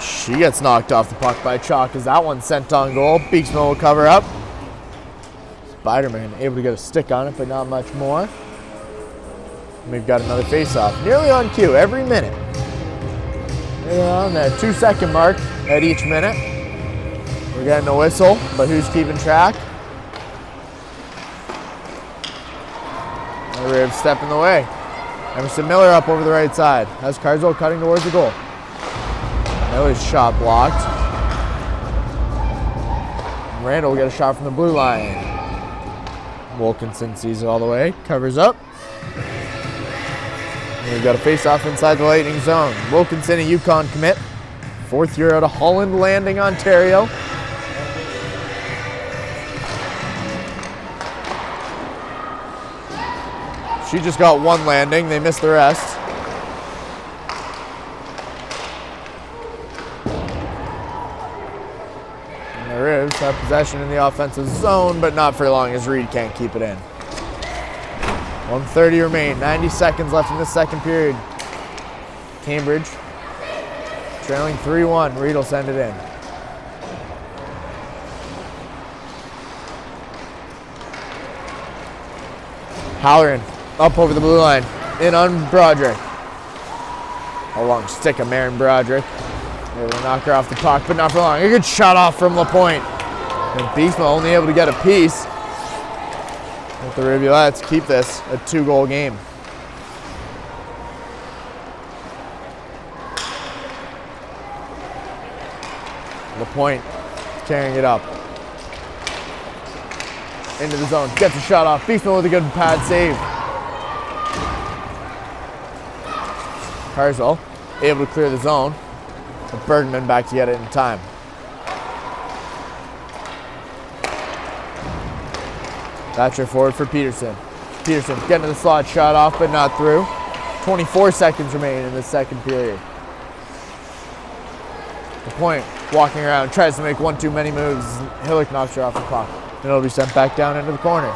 She gets knocked off the puck by Chalk as that one's sent on goal. Beeksma will cover up. Spider-Man able to get a stick on it, but not much more. And we've got another face-off. Nearly on cue every minute. on that 2-second mark at each minute. We're getting a whistle, but who's keeping track? Riv step in the way. Emerson Miller up over the right side. Has Carswell cutting towards the goal. Miller's shot blocked. Randall will get a shot from the blue line. Wilkinson sees it all the way. Covers up. And we've got a face-off inside the Lightning zone. Wilkinson, a Yukon commit. 4th year out of Holland Landing, Ontario. She just got one landing. They missed the rest. And the Rivs have possession in the offensive zone, but not for long as Reed can't keep it in. 1:30 remain. 90 seconds left in the second period. Cambridge trailing 3-1. Reed will send it in. Halloran up over the blue line, in on Broderick. A long stick of Marin Broderick. Able to knock her off the puck, but not for long. A good shot off from LaPointe. And Beesma only able to get a piece. Let the Rivulettes keep this a 2-goal game. LaPointe carrying it up. Into the zone, gets a shot off. Beesma with a good pad save. Carswell able to clear the zone, but Bergman back to get it in time. Thatcher forward for Peterson. Peterson getting to the slot, shot off, but not through. 24 seconds remain in the second period. LaPointe walking around, tries to make one too many moves. Hillick knocks her off the puck. And it'll be sent back down into the corner.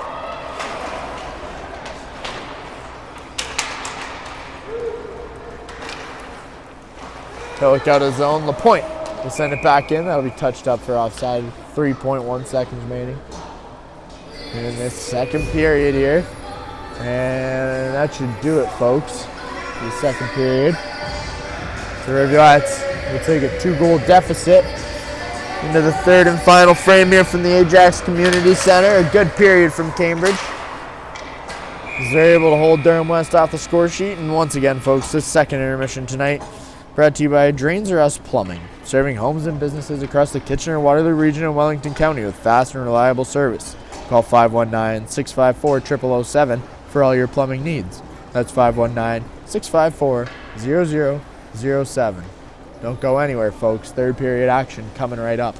Hillick out of zone. LaPointe will send it back in. That'll be touched up for offside. 3.1 seconds remaining in this second period here. And that should do it, folks. The second period. The Rivulettes will take a 2-goal deficit into the third and final frame here from the Ajax Community Center. A good period from Cambridge, as they're able to hold Durham West off the score sheet. And once again, folks, this second intermission tonight brought to you by Drains R Us Plumbing, serving homes and businesses across the Kitchener-Waterloo region and Wellington County with fast and reliable service. Call 519-654-0007 for all your plumbing needs. That's 519-654-0007. Don't go anywhere, folks. Third period action coming right up.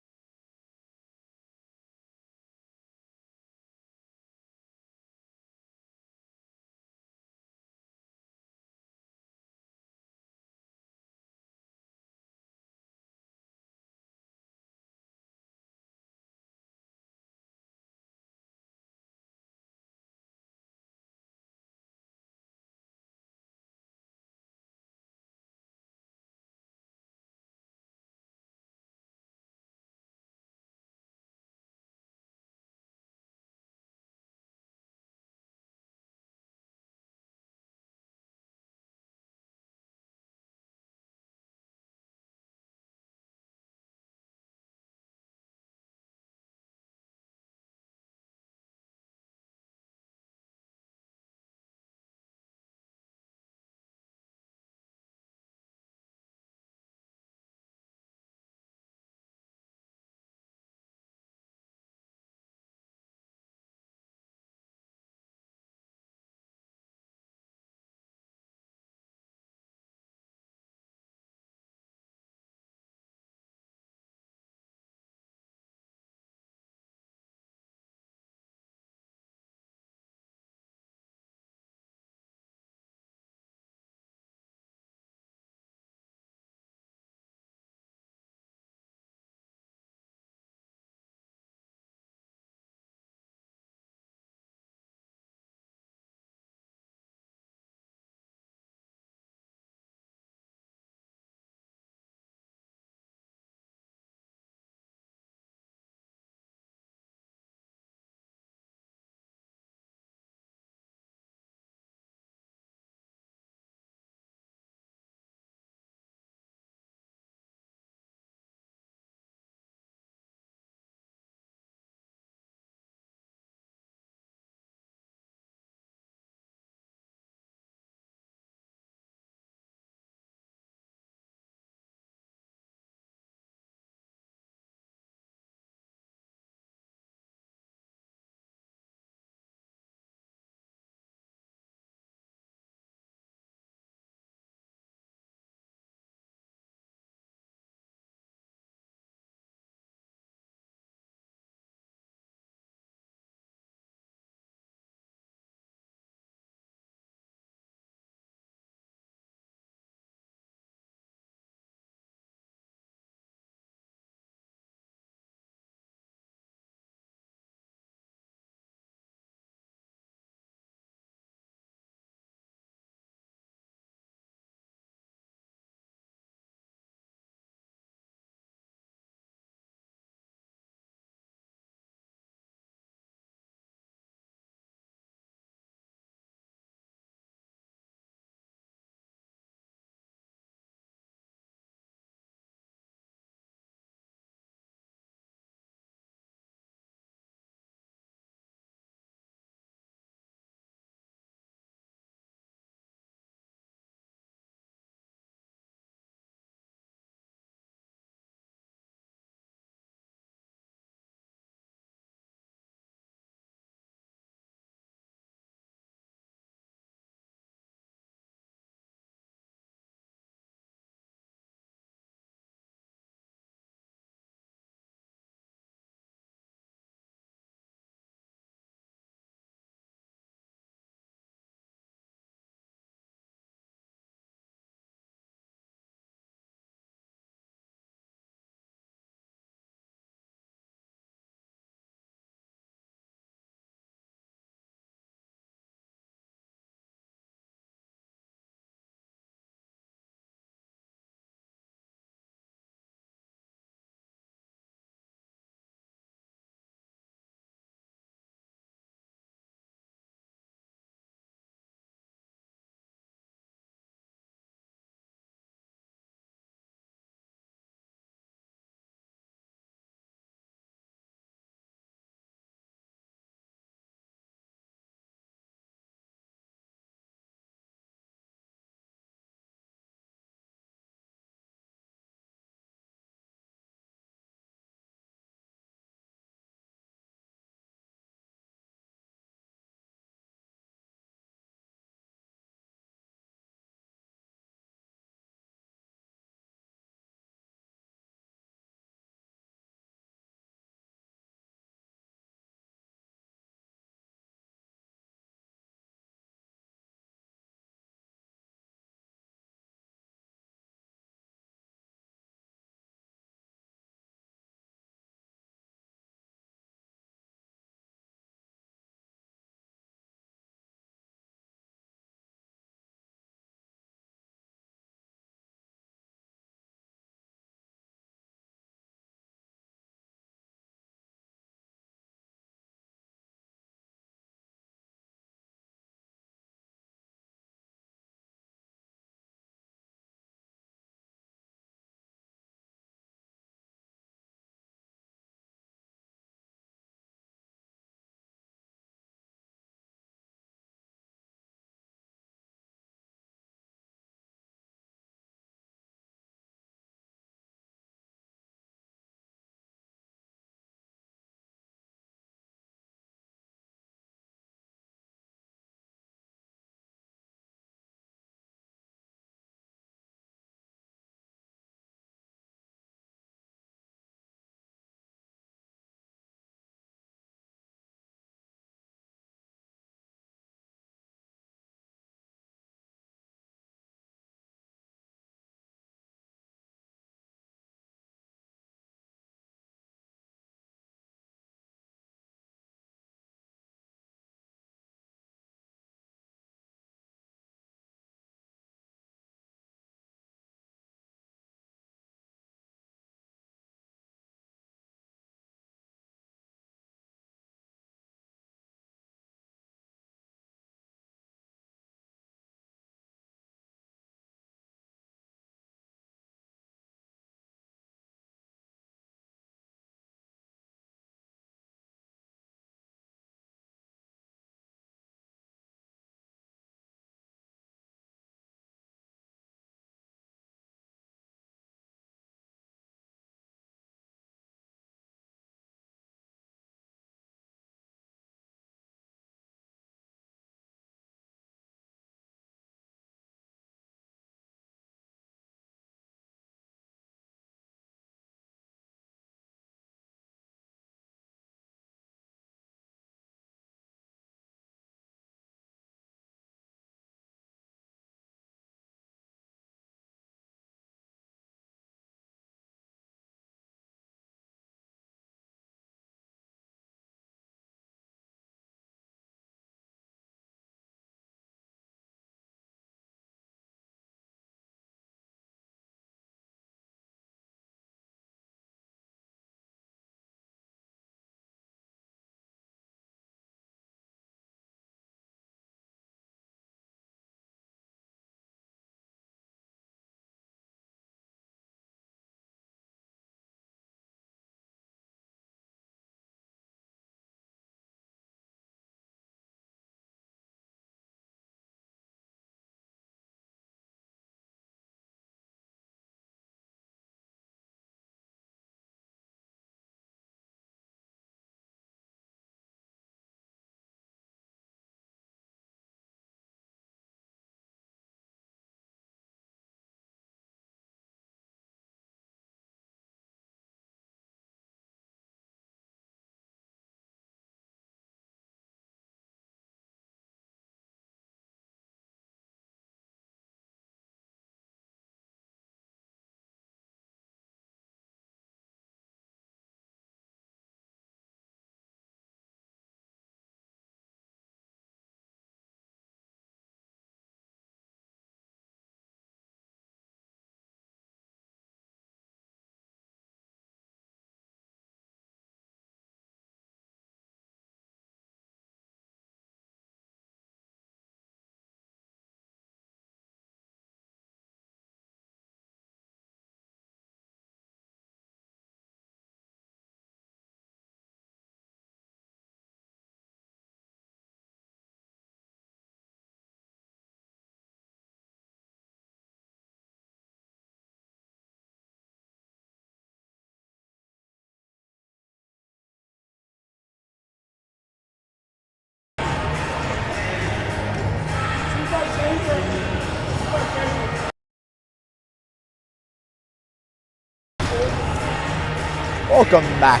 Welcome back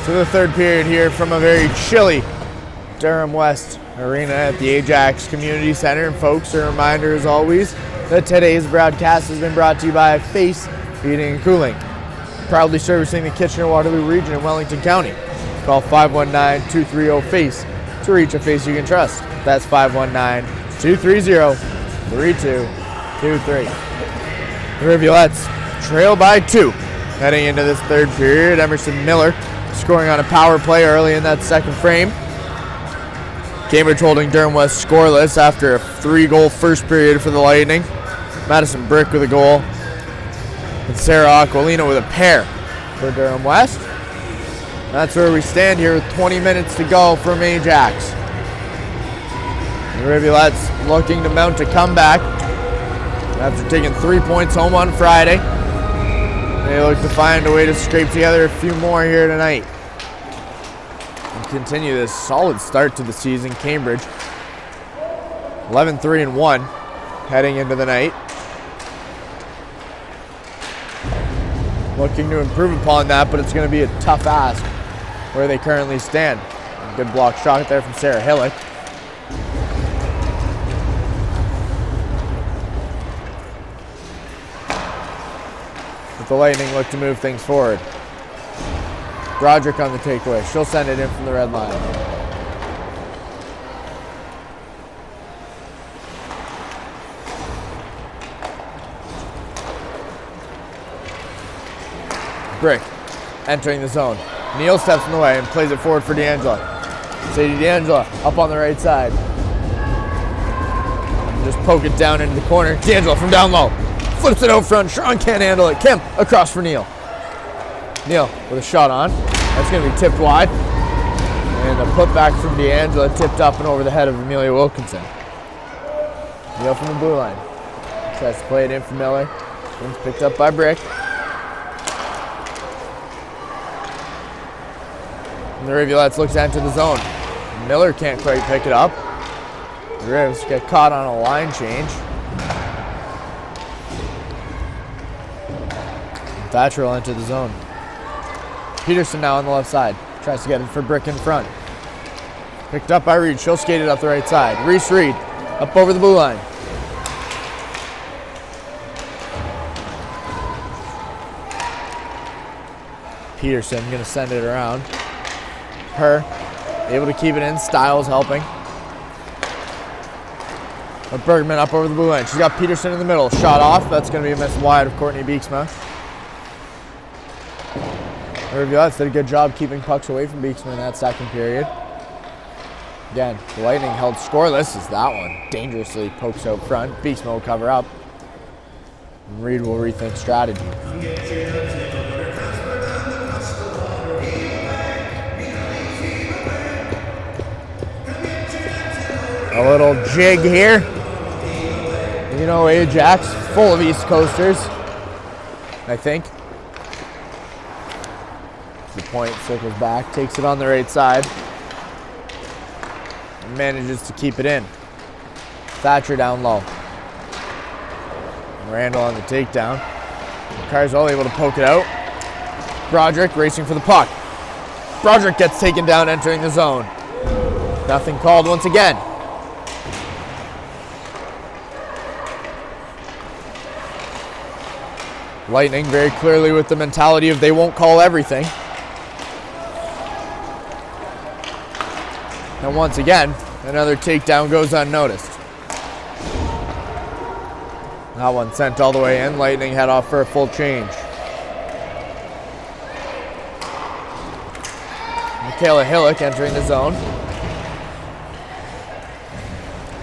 to the third period here from a very chilly Durham West Arena at the Ajax Community Center. And folks, a reminder as always that today's broadcast has been brought to you by Face Heating and Cooling, proudly servicing the Kitchener-Waterloo region in Wellington County. Call 519-230-FACE to reach a face you can trust. That's 519-230-3223. The Rivulettes trail by 2. Heading into this third period, Emerson Miller scoring on a power play early in that second frame. Cambridge holding Durham West scoreless after a 3-goal first period for the Lightning. Madison Brick with a goal, and Sarah Aquilina with a pair for Durham West. That's where we stand here with 20 minutes to go from Ajax. The Rivulettes looking to mount a comeback after taking 3 points home on Friday. They look to find a way to scrape together a few more here tonight and continue this solid start to the season. Cambridge 11-3-1 heading into the night, looking to improve upon that, but it's going to be a tough ask where they currently stand. A good block shot there from Sarah Hillick. But the Lightning look to move things forward. Broderick on the takeaway. She'll send it in from the red line. Brick entering the zone. Neal steps in the way and plays it forward for D'Angela. Sadie D'Angela up on the right side. Just poke it down into the corner. D'Angela from down low. Flips it out front. Sean can't handle it. Kim across for Neal. Neal with a shot on. That's going to be tipped wide. And a putback from D'Angela, tipped up and over the head of Amelia Wilkinson. Neal from the blue line. Tries to play it in for Miller. It's picked up by Brick. And the Rivulettes look to enter the zone. Miller can't quite pick it up. The Rivs get caught on a line change. Thatcher will enter the zone. Peterson now on the left side. Tries to get it for Brick in front. Picked up by Reed. She'll skate it up the right side. Reese Reed up over the blue line. Peterson going to send it around. Her able to keep it in. Styles helping. But Bergman up over the blue line. She's got Peterson in the middle. Shot off. That's going to be a miss wide of Courtney Beeksma. The Rivulettes did a good job keeping pucks away from Beeksma in that second period. Again, the Lightning held scoreless as that one dangerously pokes out front. Beeksma will cover up. And Reed will rethink strategy. A little jig here. You know, Ajax full of East Coasters, I think. The point circles back, takes it on the right side, and manages to keep it in. Thatcher down low. Randall on the takedown. Carzol able to poke it out. Broderick racing for the puck. Broderick gets taken down entering the zone. Nothing called once again. Lightning very clearly with the mentality of they won't call everything. And once again, another takedown goes unnoticed. That one sent all the way in. Lightning head off for a full change. Michaela Hillick entering the zone.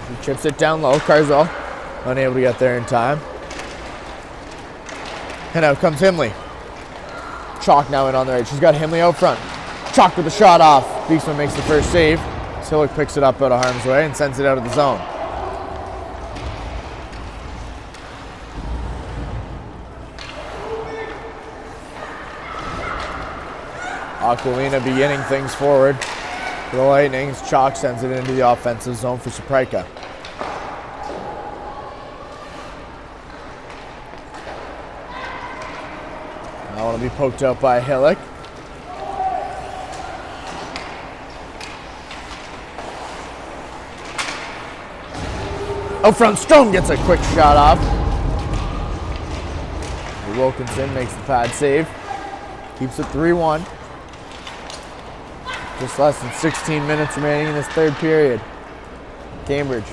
She chips it down low. Carzol unable to get there in time. And out comes Himley. Chalk now in on the right. She's got Himley out front. Chalk with the shot off. Beeksma makes the first save. Hillick picks it up out of harm's way and sends it out of the zone. Aquilina beginning things forward for the Lightning. Chalk sends it into the offensive zone for Supraika. That one will be poked out by Hillick. Out front, Strom gets a quick shot off. Wilkinson makes the pad save. Keeps it 3-1. Just less than 16 minutes remaining in this third period. Cambridge.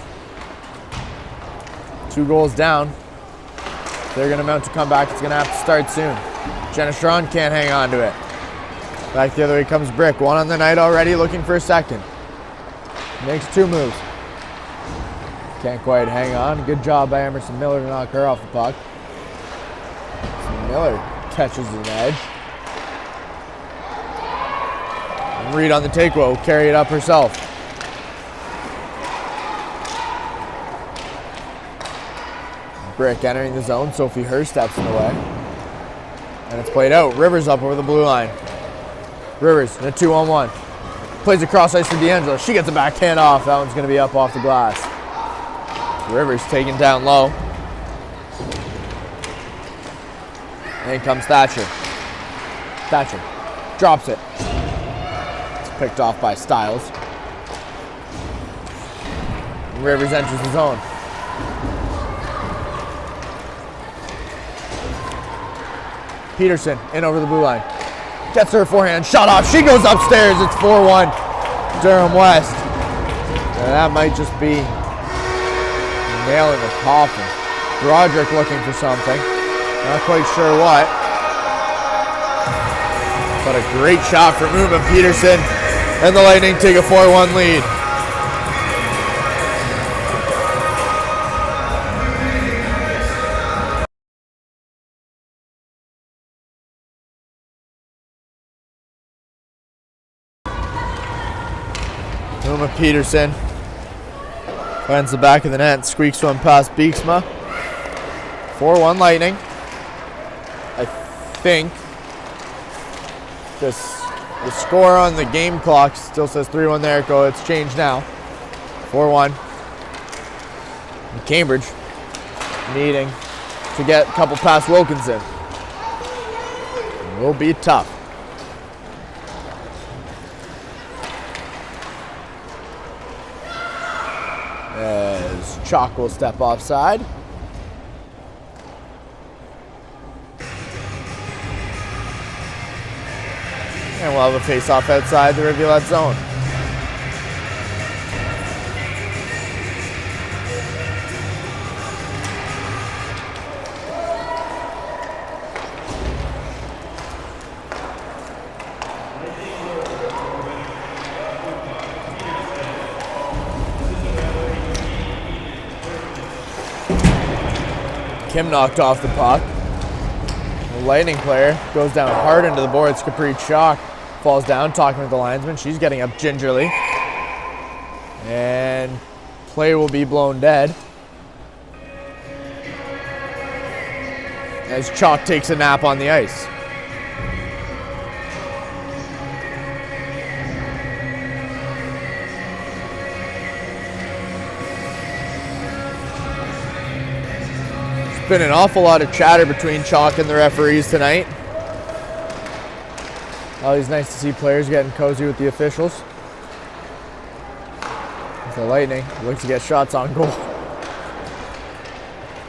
2 goals down. They're going to mount to come back. It's going to have to start soon. Jenna Strawn can't hang on to it. Back the other way comes Brick. 1 on the night already, looking for a second. Makes 2 moves. Can't quite hang on. Good job by Emerson Miller to knock her off the puck. Miller catches an edge. Reed on the take will carry it up herself. Brick entering the zone. Sophie Hurst steps in the way. And it's played out. Rivers up over the blue line. Rivers in a 2-on-1. Plays across ice for D'Angelo. She gets a backhand off. That one's going to be up off the glass. Rivers taken down low. And in comes Thatcher. Thatcher drops it. Picked off by Stiles. Rivers enters the zone. Peterson in over the blue line. Gets her forehand, shot off. She goes upstairs. It's 4-1 Durham West. And that might just be nailing the coffin. Broderick looking for something. Not quite sure what. But a great shot from Uma Peterson. And the Lightning take a 4-1 lead. Uma Peterson finds the back of the net and squeaks one past Beeksma. 4-1 Lightning. I think the score on the game clock still says 3-1 there. It's changed now. 4-1. And Cambridge needing to get a couple past Wilkinson. It will be tough. As Chalk will step offside. And we'll have a face-off outside the Rivulettes zone. Kim knocked off the puck. The Lightning player goes down hard into the boards. Capri Chalk falls down, talking with the linesman. She's getting up gingerly. And play will be blown dead as Chalk takes a nap on the ice. There's been an awful lot of chatter between Chalk and the referees tonight. Always nice to see players getting cozy with the officials. The Lightning look to get shots on goal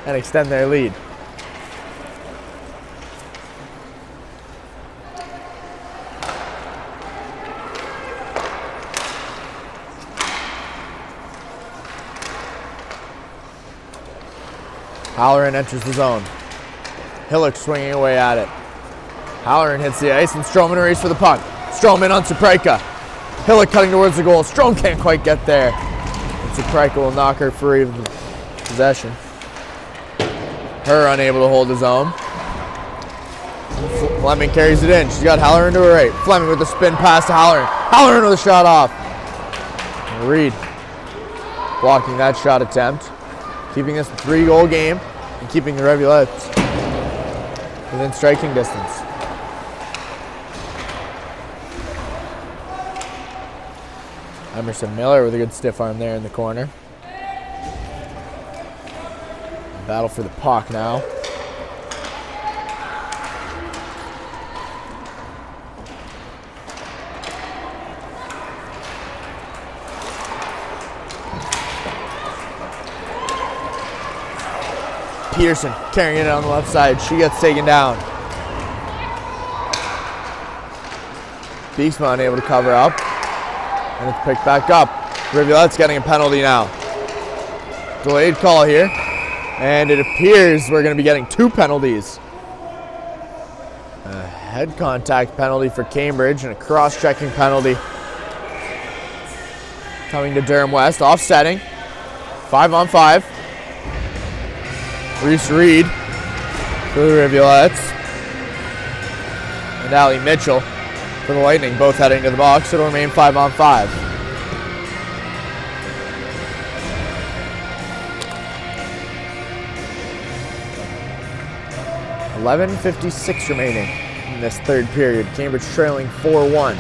and extend their lead. Halloran enters the zone. Hillock swinging away at it. Halloran hits the ice and Stroman race for the puck. Stroman on Suprika. Hillock cutting towards the goal. Strom can't quite get there. And Suprika will knock her free of the possession. Her unable to hold his own. Fleming carries it in. She's got Halloran to her right. Fleming with the spin pass to Halloran. Halloran with a shot off. And Reed blocking that shot attempt. Keeping this a 3-goal game and keeping the Rivulettes within striking distance. Emerson Miller with a good stiff arm there in the corner. Battle for the puck now. Peterson carrying it on the left side. She gets taken down. Beeksma unable to cover up. And it's picked back up. Rivulette's getting a penalty now. Delayed call here. And it appears we're going to be getting 2 penalties. A head contact penalty for Cambridge and a cross-checking penalty coming to Durham West. Offsetting. 5-on-5. Reese Reed for the Rivulettes. And Allie Mitchell for the Lightning, both heading to the box. It'll remain 5-on-5. $11:56 remaining in this third period. Cambridge trailing 4-1.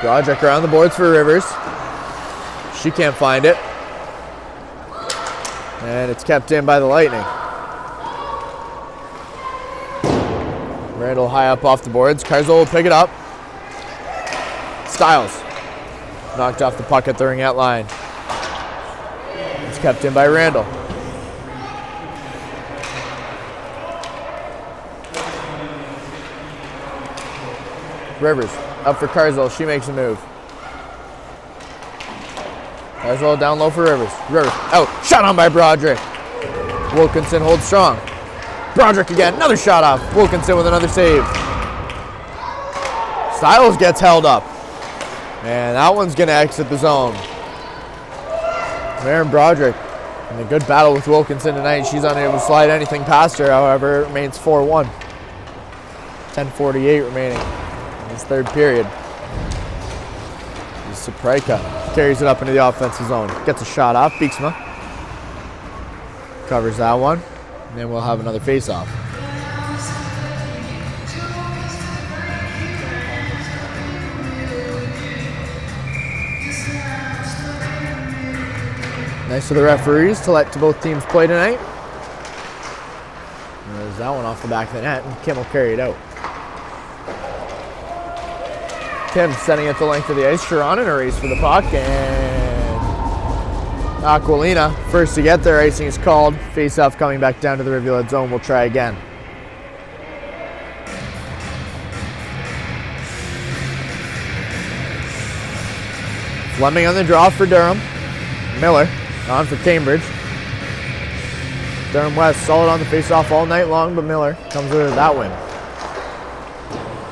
Broderick around the boards for Rivers. She can't find it. And it's kept in by the Lightning. Randall high up off the boards. Carzol will pick it up. Stiles knocked off the puck at the ringette line. It's kept in by Randall. Rivers up for Carzol. She makes a move. Carzol down low for Rivers. Rivers out. Shot on by Broderick. Wilkinson holds strong. Broderick again. Another shot off. Wilkinson with another save. Stiles gets held up. And that one's going to exit the zone. Maren Broderick in a good battle with Wilkinson tonight. She's unable to slide anything past her, however, it remains 4-1. 10:48 remaining in this third period. Saprika carries it up into the offensive zone. Gets a shot off. Beeksma covers that one. And then we'll have another face-off. Nice of the referees to let both teams play tonight. And there's that one off the back of the net, and Kim will carry it out. Kim sending it the length of the ice. Sharon in a race for the puck, and Aquilina first to get there. Icing is called. Face-off coming back down to the Rivulet zone. We'll try again. Fleming on the draw for Durham. Miller on for Cambridge. Durham West solid on the face-off all night long, but Miller comes with that win.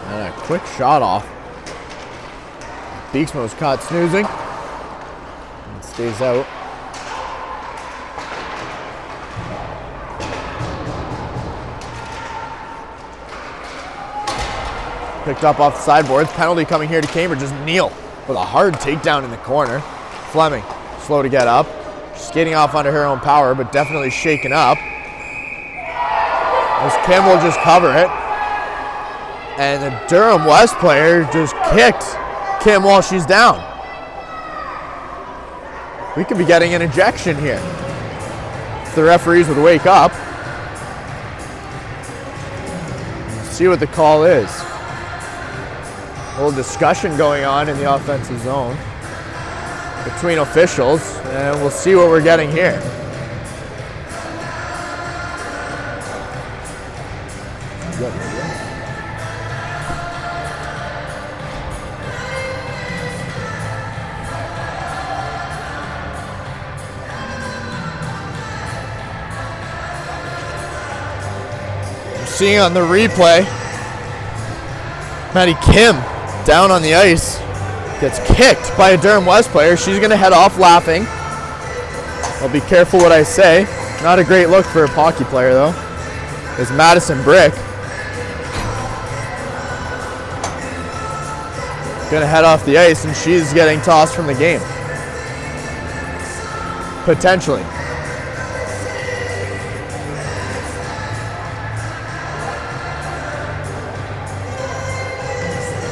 And a quick shot off. Beeksma was caught snoozing and stays out. Picked up off the sideboards. Penalty coming here to Cambridge is Neal with a hard takedown in the corner. Fleming slow to get up. Skating off under her own power, but definitely shaken up. As Kim will just cover it. And the Durham West player just kicked Kim while she's down. We could be getting an ejection here if the referees would wake up. See what the call is. A little discussion going on in the offensive zone between officials, and we'll see what we're getting here. Seeing on the replay, Maddie Kim down on the ice, gets kicked by a Durham West player. She's going to head off laughing. I'll be careful what I say. Not a great look for a hockey player, though. Is Madison Brick. Going to head off the ice, and she's getting tossed from the game. Potentially.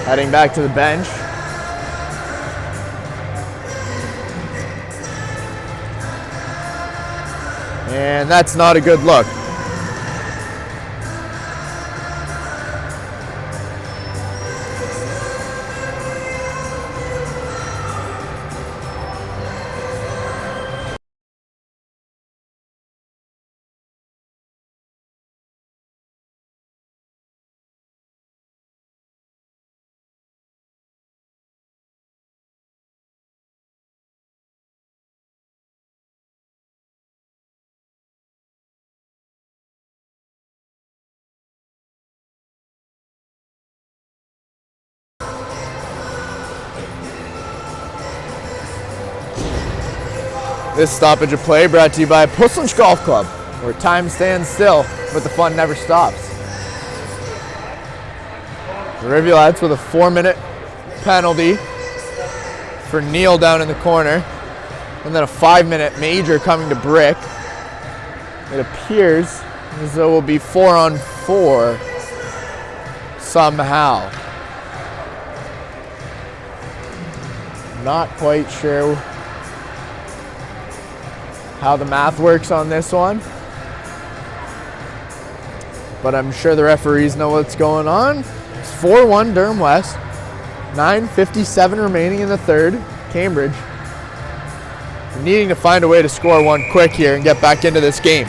Heading back to the bench. And that's not a good look. This stoppage of play brought to you by Puslinch Golf Club, where time stands still, but the fun never stops. The Rivulettes with a 4-minute penalty for Neal down in the corner, and then a 5-minute major coming to Brick. It appears as though it will be 4-on-4 somehow. Not quite sure how the math works on this one, but I'm sure the referees know what's going on. It's 4-1 Durham West. 9:57 remaining in the third. Cambridge needing to find a way to score one quick here and get back into this game.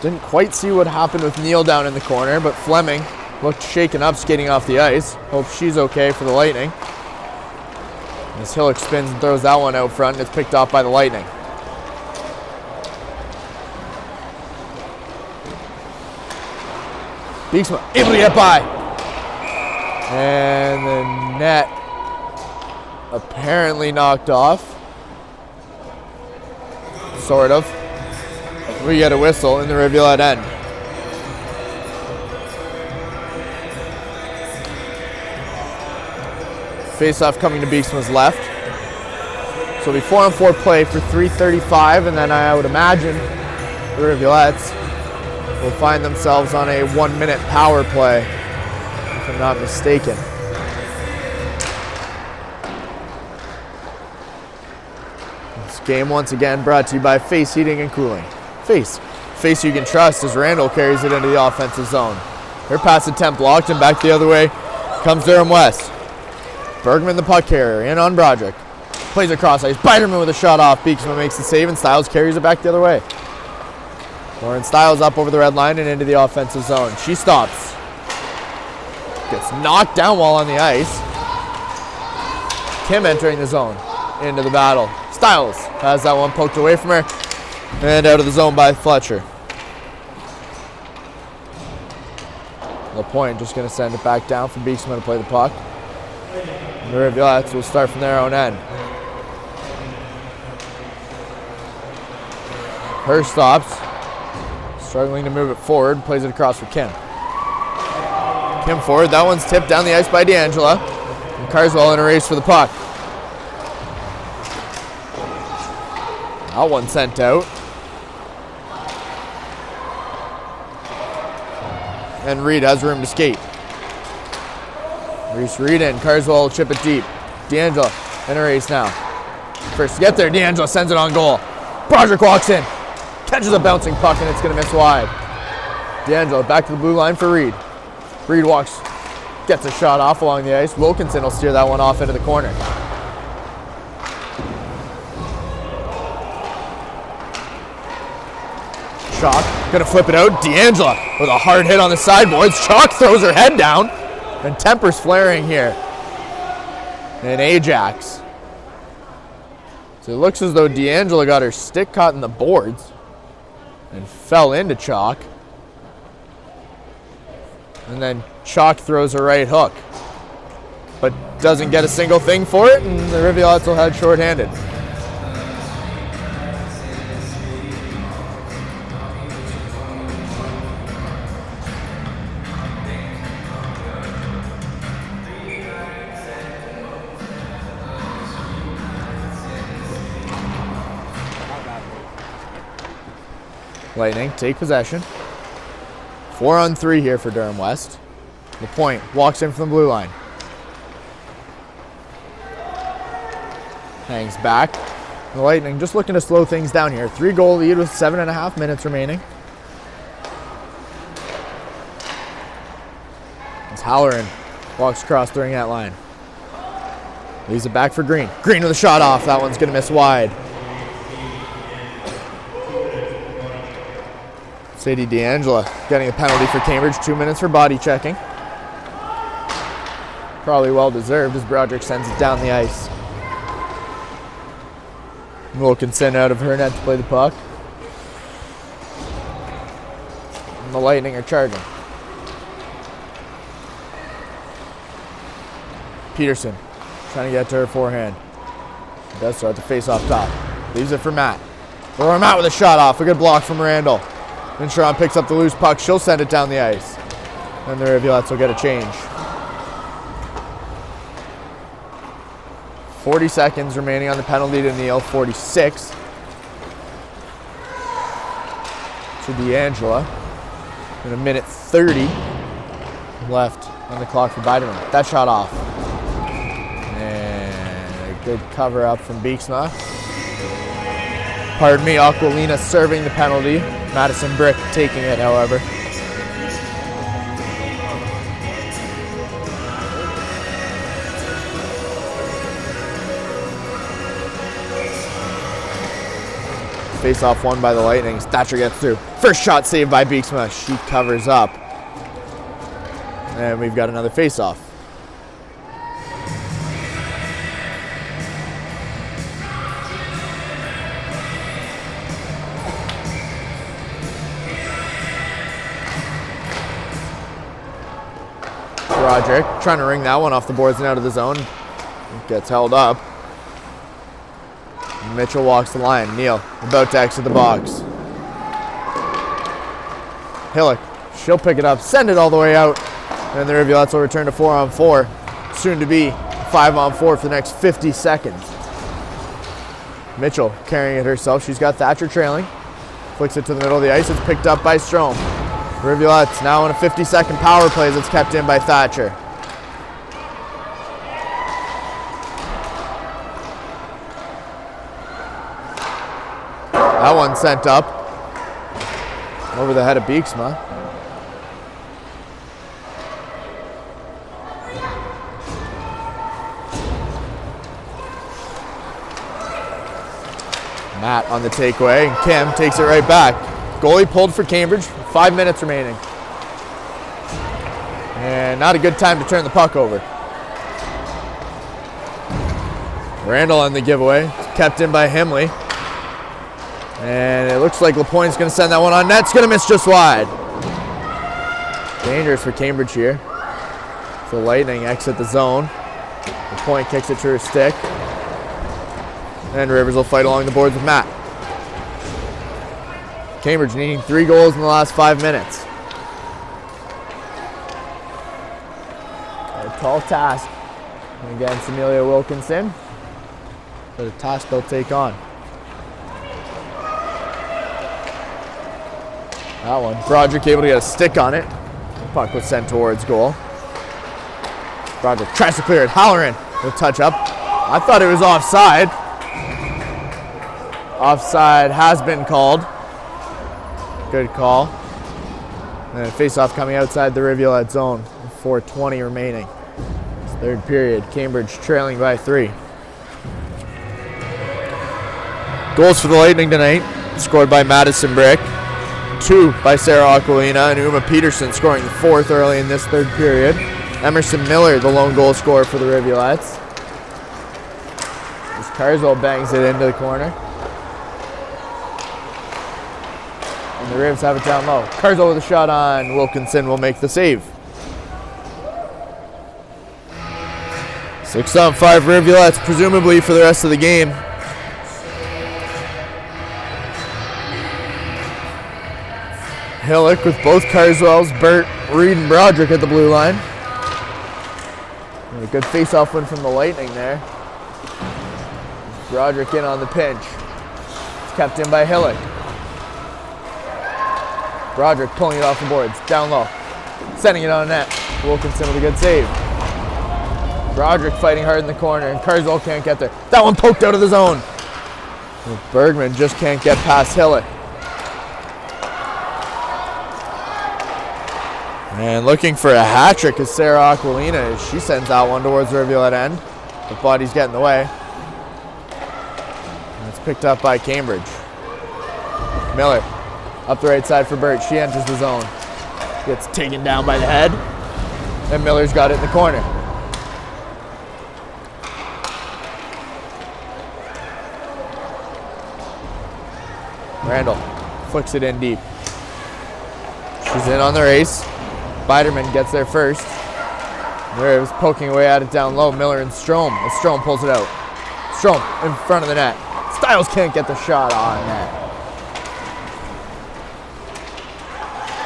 Didn't quite see what happened with Neal down in the corner, but Fleming looked shaken up skating off the ice. Hope she's okay for the Lightning. As Hillock spins and throws that one out front, and it's picked off by the Lightning. Beeksma able to get by. And the net apparently knocked off. Sort of. We get a whistle in the Rivulette end. Face-off coming to Beeksman's left. So it'll be 4-on-4 play for 3:35, and then I would imagine the Rivulettes will find themselves on a 1-minute power play, if I'm not mistaken. This game once again brought to you by Face Heating and Cooling. Face you can trust as Randall carries it into the offensive zone. Her pass attempt blocked, and back the other way comes Durham West. Bergman the puck carrier in on Broderick. Plays across ice. Biderman with a shot off. Beeksman makes the save, and Stiles carries it back the other way. Lauren Stiles up over the red line and into the offensive zone. She stops. Gets knocked down while on the ice. Kim entering the zone. Into the battle. Stiles has that one poked away from her. And out of the zone by Fletcher. LaPointe just going to send it back down for Beeksman to play the puck. And the Rivulettes will start from their own end. Her stops. Struggling to move it forward. Plays it across for Kim. Kim forward. That one's tipped down the ice by D'Angela. And Carswell in a race for the puck. That one sent out. And Reed has room to skate. Reese Reed in. Carswell will chip it deep. D'Angela in a race now. First to get there, D'Angela sends it on goal. Broderick walks in. Catches a bouncing puck, and it's going to miss wide. D'Angelo back to the blue line for Reed. Reed walks, gets a shot off along the ice. Wilkinson will steer that one off into the corner. Chalk going to flip it out. D'Angelo with a hard hit on the sideboards. Chalk throws her head down, and tempers flaring here. And Ajax. So it looks as though D'Angelo got her stick caught in the boards and fell into Chalk. And then Chalk throws a right hook, but doesn't get a single thing for it, and the Rivulettes will head shorthanded. Lightning take possession. 4-on-3 here for Durham West. LaPointe walks in from the blue line. Hangs back. The Lightning just looking to slow things down here. 3-goal lead with 7.5 minutes remaining. As Halloran walks across the ring line. Leaves it back for Green. Green with a shot off. That one's going to miss wide. Sadie D'Angelo getting a penalty for Cambridge. 2 minutes for body checking. Probably well deserved as Broderick sends it down the ice. Wilkinson out of her net to play the puck. And the Lightning are charging. Peterson Trying to get to her forehand. She does start to face off top. Leaves it for Matt. Or Matt with a shot off. A good block from Randall. Then Sharon picks up the loose puck. She'll send it down the ice. And the Rivulettes will get a change. 40 seconds remaining on the penalty to Neal. 46. To D'Angela. And a minute 30 left on the clock for Biderman. That shot off. And a good cover up from Beeksma. Pardon me, Aquilina serving the penalty. Madison Brick taking it, however. Face-off won by the Lightning. Thatcher gets through. First shot saved by Beeksma. She covers up. And we've got another face-off. Broderick trying to ring that one off the boards and out of the zone. Gets held up. Mitchell walks the line. Neal about to exit the box. Hillock, she'll pick it up, send it all the way out. And the Rivulettes will return to 4-on-4. Soon to be 5-on-4 for the next 50 seconds. Mitchell carrying it herself. She's got Thatcher trailing. Flicks it to the middle of the ice. It's picked up by Strome. Rivulettes now in a 50-second power play that's kept in by Thatcher. That one sent up over the head of Beeksma. Matt on the takeaway, and Kim takes it right back. Goalie pulled for Cambridge, 5 minutes remaining. And not a good time to turn the puck over. Randall on the giveaway, kept in by Himley. And it looks like LaPointe's going to send that one on net. It's going to miss just wide. Dangerous for Cambridge here. So Lightning exit the zone. LaPointe kicks it to her stick. And Rivers will fight along the boards with Matt. Cambridge needing 3 goals in the last 5 minutes. A tall task against Amelia Wilkinson. But a task they'll take on. That one. Broderick able to get a stick on it. The puck was sent towards goal. Broderick tries to clear it. Halloran will touch up. I thought it was offside. Offside has been called. Good call. And a face-off coming outside the Rivulet zone. 4:20 remaining. It's third period. Cambridge trailing by 3. Goals for the Lightning tonight. Scored by Madison Brick. 2 by Sarah Aquilina, and Uma Peterson scoring the 4th early in this third period. Emerson Miller, the lone goal scorer for the Rivulettes. As Carswell bangs it into the corner. And the Rivs have it down low. Carswell with a shot on. Wilkinson will make the save. 6-on-5 Rivulettes, presumably for the rest of the game. Hillock with both Carswells, Burt, Reed, and Broderick at the blue line. And a good face-off win from the Lightning there. Broderick in on the pinch. It's kept in by Hillock. Broderick pulling it off the boards, down low. Sending it on net. Wilkinson with a good save. Broderick fighting hard in the corner, and Carswell can't get there. That one poked out of the zone. And Bergman just can't get past Hillock. And looking for a hat trick is Sarah Aquilina as she sends that one towards the Rivulet end. The body's getting in the way. And it's picked up by Cambridge. Miller up the right side for Burt. She enters the zone. Gets taken down by the head. And Miller's got it in the corner. Randall flicks it in deep. She's in on the race. Biderman gets there first. There, was poking away at it down low. Miller and Strome. As Strome pulls it out. Strome in front of the net. Stiles can't get the shot on net.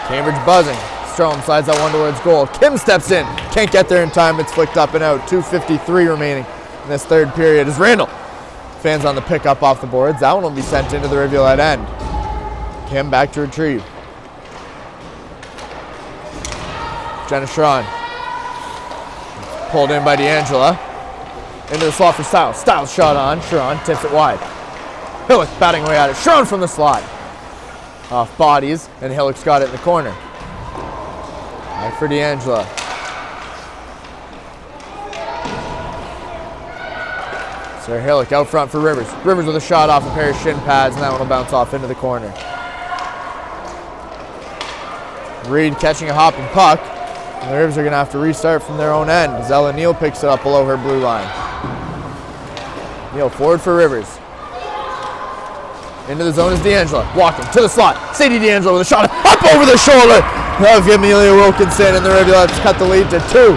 Cambridge buzzing. Strome slides that one towards goal. Kim steps in. Can't get there in time. It's flicked up and out. 2:53 remaining in this third period as Randall fans on the pickup off the boards. That one will be sent into the Rivulet end. Kim back to retrieve. Jenna Sharon. Pulled in by D'Angela. Into the slot for Stiles. Stiles shot on. Sharon tips it wide. Hillock batting away at it. Sharon from the slot. Off bodies, and Hillock's got it in the corner. Back for D'Angela. Sarah Hillock out front for Rivers. Rivers with a shot off a pair of shin pads, and that one will bounce off into the corner. Reed catching a hopping puck. And the Rivers are going to have to restart from their own end as Ella Neal picks it up below her blue line. Neal forward for Rivers. Into the zone is D'Angelo. Walking to the slot. Sadie D'Angelo with a shot up over the shoulder of Amelia Wilkinson, and the Rivulettes cut the lead to 2.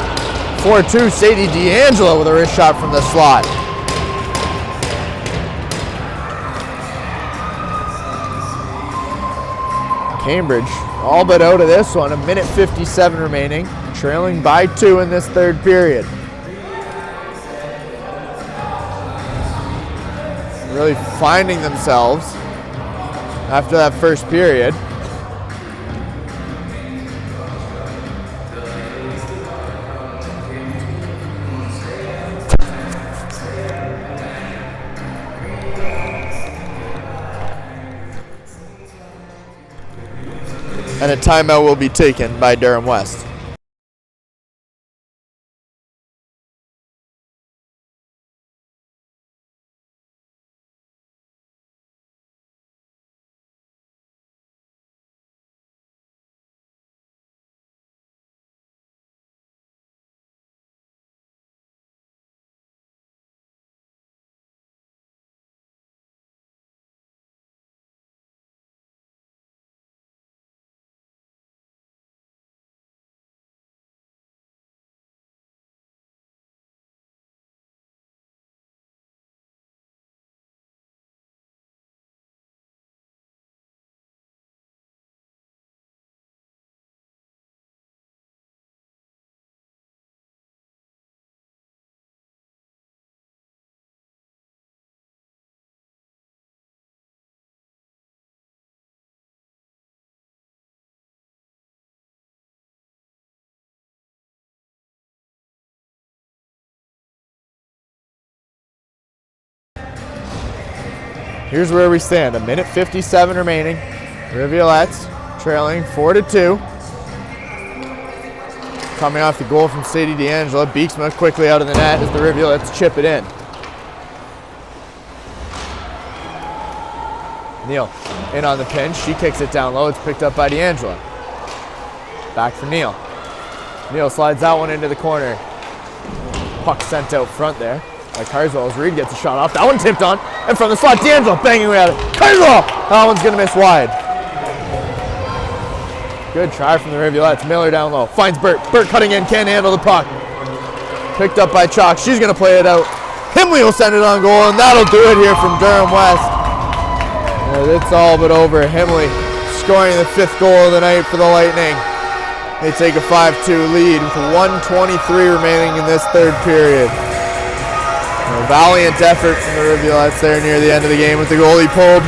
4-2. Sadie D'Angelo with a wrist shot from the slot. Cambridge all but out of this one. 1:57 remaining. Trailing by 2 in this third period. Really finding themselves after that first period. And a timeout will be taken by Durham West. Here's where we stand. 1:57 remaining. Rivulettes trailing 4-2. Coming off the goal from Sadie D'Angelo. Beeksma quickly out of the net as the Rivulettes chip it in. Neal in on the pinch. She kicks it down low. It's picked up by D'Angelo. Back for Neal. Neal slides that one into the corner. Puck sent out front there by Carswell as Reed gets a shot off. That one tipped on. And from the slot, D'Angelo banging away at it. Carswell! That one's going to miss wide. Good try from the Rivulettes. Miller down low. Finds Burt. Burt cutting in. Can't handle the puck. Picked up by Chalk. She's going to play it out. Himley will send it on goal, and that'll do it here from Durham West. And it's all but over. Himley scoring the 5th goal of the night for the Lightning. They take a 5-2 lead with 1:23 remaining in this third period. A valiant effort from the Rivulettes there near the end of the game with the goalie pulled.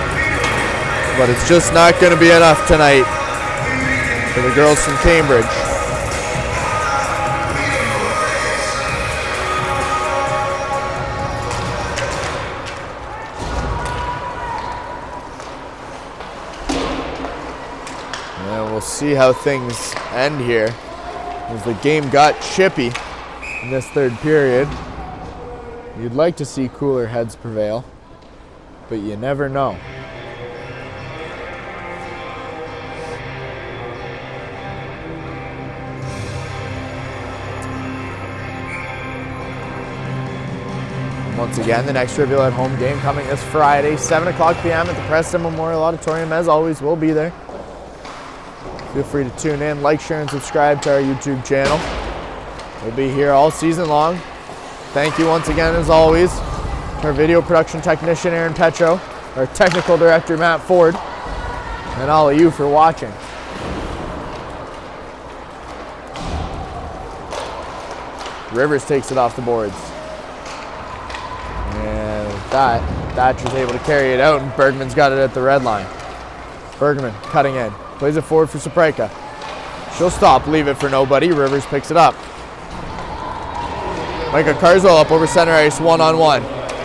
But it's just not going to be enough tonight for the girls from Cambridge. And we'll see how things end here as the game got chippy in this third period. You'd like to see cooler heads prevail, but you never know. Once again, the next Rivulet home game coming this Friday, 7 o'clock p.m. at the Preston Memorial Auditorium. As always, we'll be there. Feel free to tune in, like, share, and subscribe to our YouTube channel. We'll be here all season long. Thank you once again, as always, to our video production technician, Aaron Petro, our technical director, Matt Ford, and all of you for watching. Rivers takes it off the boards. And with that, Thatcher's able to carry it out, and Bergman's got it at the red line. Bergman cutting in. Plays it forward for Sapreka. She'll stop, leave it for nobody. Rivers picks it up. Micah Carswell up over center ice, one-on-one.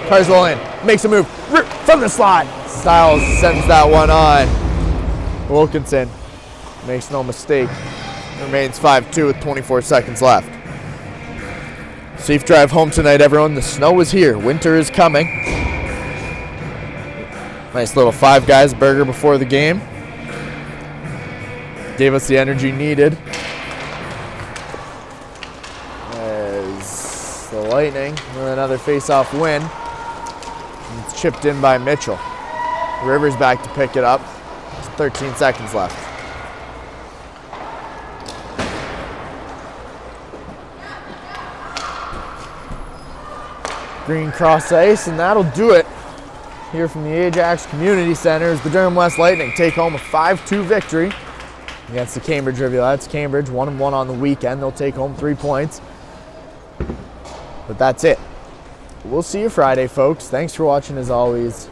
Carswell in, makes a move from the slot. Stiles sends that one on. Wilkinson makes no mistake. Remains 5-2 with 24 seconds left. Safe drive home tonight, everyone. The snow is here. Winter is coming. Nice little Five Guys burger before the game. Gave us the energy needed. As the Lightning with another face-off win. It's chipped in by Mitchell. Rivers back to pick it up. There's 13 seconds left. Green cross ice, and that'll do it here from the Ajax Community Center as the Durham West Lightning take home a 5-2 victory against the Cambridge Rivulettes. Cambridge 1-1 on the weekend. They'll take home 3 points. But that's it. We'll see you Friday, folks. Thanks for watching as always.